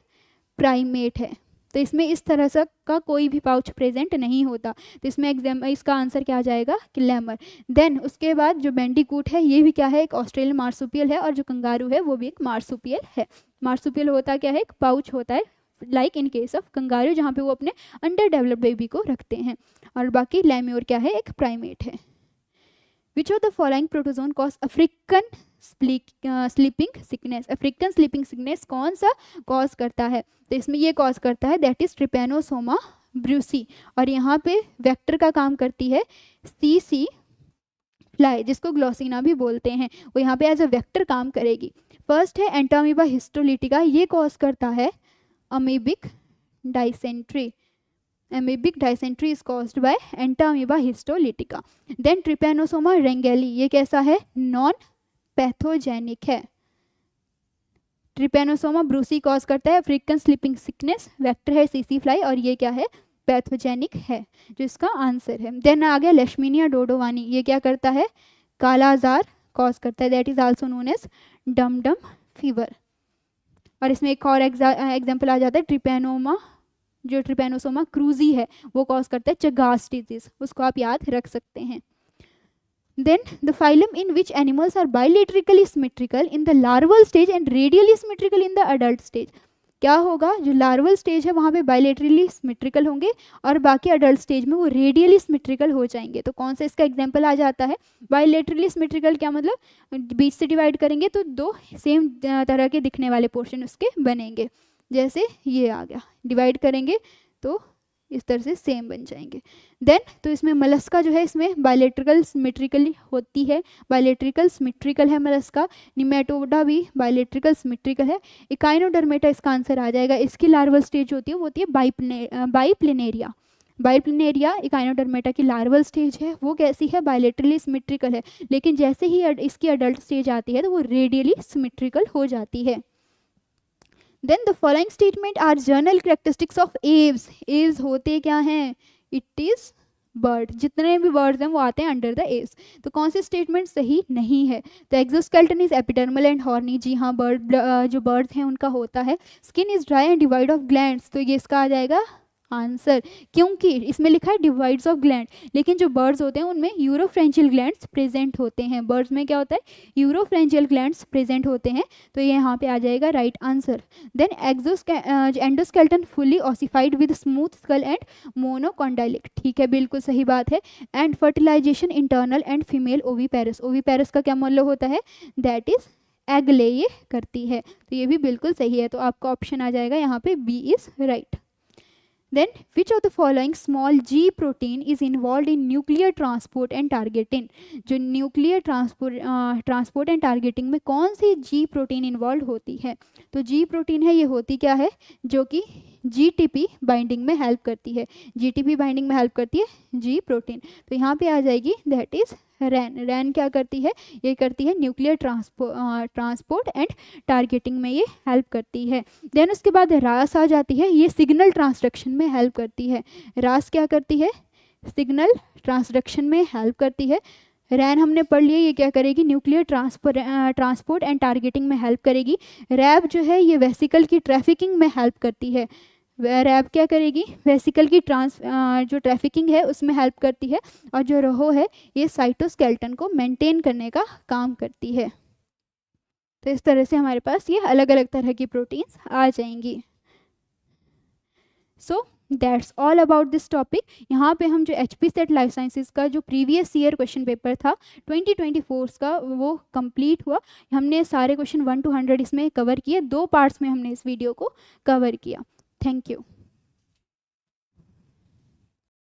[SPEAKER 1] प्राइमेट है, तो इसमें इस तरह से का कोई भी पाउच प्रेजेंट नहीं होता, तो इसमें इसका आंसर क्या आ जाएगा कि लैमर। देन उसके बाद जो बैंडिकूट है ये भी क्या है, एक ऑस्ट्रेलियन मार्सुपियल है, और जो कंगारू है वो भी एक मार्सुपियल है। मार्सुपियल होता क्या है, एक पाउच होता है, like in case of kangaroo, जहाँ पे वो अपने अंडर डेवलप्ड बेबी को रखते हैं। और बाकी लैम्योर क्या है, एक प्राइमेट है। Which of the following protozoan cause African sleeping sickness? African sleeping sickness कौन सा कॉज करता है, तो इसमें ये कॉज करता है दैट इज ट्रिपेनोसोमा ब्रूसी, और यहाँ पे वेक्टर का काम करती है सीसी फ्लाई, जिसको ग्लोसिना भी बोलते हैं, वो यहाँ पे एज अ वेक्टर काम करेगी। फर्स्ट है एंटामीबा हिस्टोलिटिका, ये कॉज करता है amoebic dysentery. Amoebic dysentery is caused by Entamoeba histolytica. Then Trypanosoma wrangeli, ये कैसा है, नॉन पैथोजेनिक है। Trypanosoma brucei कॉज करता है अफ्रीकन स्लीपिंग सिकनेस, वेक्टर है सीसी फ्लाई, और ये क्या है, पैथोजेनिक है, जो इसका आंसर है। देन आ गया लेशमीनिया डोडोवानी, ये क्या करता है, काला आजार कॉज करता है, that is also known as Dum Dum fever. और इसमें एक और एग्जाम्पल आ जाता है ट्रिपेनोमा, जो ट्रिपेनोसोमा क्रूजी है वो कॉज करता है चगास डिजीज, उसको आप याद रख सकते हैं। Then the phylum in which animals are bilaterally symmetrical in the larval stage and radially symmetrical in the adult stage, क्या होगा, जो लार्वल स्टेज है वहाँ पे बाइलेटरली सिमेट्रिकल होंगे, और बाकी अडल्ट स्टेज में वो रेडियली सिमेट्रिकल हो जाएंगे। तो कौन सा इसका एग्जाम्पल आ जाता है, बाइलेटरली सिमेट्रिकल क्या मतलब, बीच से डिवाइड करेंगे तो दो सेम तरह के दिखने वाले पोर्शन उसके बनेंगे, जैसे ये आ गया, डिवाइड करेंगे तो इस तरह से सेम बन जाएंगे। देन तो इसमें मलस्का जो है इसमें बायलेट्रिकल सिमेट्रिकल होती है, बायलेट्रिकल सिमेट्रिकल है मलस्का। निमेटोडा भी बायलेट्रिकल सिमेट्रिकल है। इकाइनोडर्मेटा इसका आंसर आ जाएगा, इसकी लार्वल स्टेज होती है वो होती है बाइप्लिनेरिया। बाइप्लिनेरिया इकाइनोडर्मेटा की लार्वल स्टेज है, वो कैसी है, बायलेटरली सिमेट्रिकल है, लेकिन जैसे ही इसकी अडल्ट स्टेज आती है तो वो रेडियली सिमेट्रिकल हो जाती है। Then the following statement are general characteristics of aves. Aves होते क्या हैं, इट इज बर्ड, जितने भी बर्ड्स हैं वो आते हैं अंडर द एव्स। तो कौन से स्टेटमेंट सही नहीं है, तो exoskeleton is epidermal and horny, जी हाँ जो बर्ड्स हैं उनका होता है। Skin is dry and devoid of glands, तो ये इसका आ जाएगा आंसर, क्योंकि इसमें लिखा है डिवाइड्स ऑफ ग्लैंड, लेकिन जो बर्ड्स होते हैं उनमें यूरोफ्रेंजियल ग्लैंड्स प्रेजेंट होते हैं। बर्ड्स में क्या होता है, यूरोफ्रेंजियल ग्लैंड्स प्रेजेंट होते हैं, तो ये यहाँ पे आ जाएगा right answer. Then endoskeleton fully ossified with smooth skull and monocondylic, ठीक है बिल्कुल सही बात है। And fertilisation internal and female oviparous, oviparous का क्या मतलब होता है, दैट इज एग ले ये करती है, तो ये भी बिल्कुल सही है, तो आपका ऑप्शन आ जाएगा यहाँ पे B is right. Then which of the following small g protein is involved in nuclear transport and targeting? जो न्यूक्लियर ट्रांसपोर्ट एंड टारगेटिंग में कौन सी जी प्रोटीन इन्वॉल्व होती है, तो जी प्रोटीन है ये होती क्या है, जो कि जीटीपी बाइंडिंग में हेल्प करती है, जीटीपी बाइंडिंग में हेल्प करती है जी प्रोटीन, तो यहाँ पे आ जाएगी दैट इज रैन। रैन क्या करती है, ये करती है न्यूक्लियर ट्रांसपोर्ट एंड टारगेटिंग में ये हेल्प करती है। देन उसके बाद रास आ जाती है, ये सिग्नल ट्रांसडक्शन में हेल्प करती है। रास क्या करती है, सिग्नल ट्रांसडक्शन में हेल्प करती है। रैन हमने पढ़ लिया, ये क्या करेगी, न्यूक्लियर ट्रांसपोर्ट एंड टारगेटिंग में हेल्प करेगी। रैब जो है ये वेसिकल की ट्रैफिकिंग में हेल्प करती है। रैब क्या करेगी, वेसिकल की जो ट्रैफिकिंग है उसमें हेल्प करती है। और जो रहो है ये साइटोस्केलेटन को मेंटेन करने का काम करती है। तो इस तरह से हमारे पास ये अलग अलग तरह की प्रोटीन्स आ जाएंगी। So that's all about this topic. यहाँ पे हम जो HP सेट लाइफ साइंसेज का जो प्रीवियस ईयर क्वेश्चन पेपर था 2024 का वो कंप्लीट हुआ। हमने सारे क्वेश्चन 1 to 100 इसमें कवर किए, 2 पार्ट्स में हमने इस वीडियो को कवर किया। Thank you.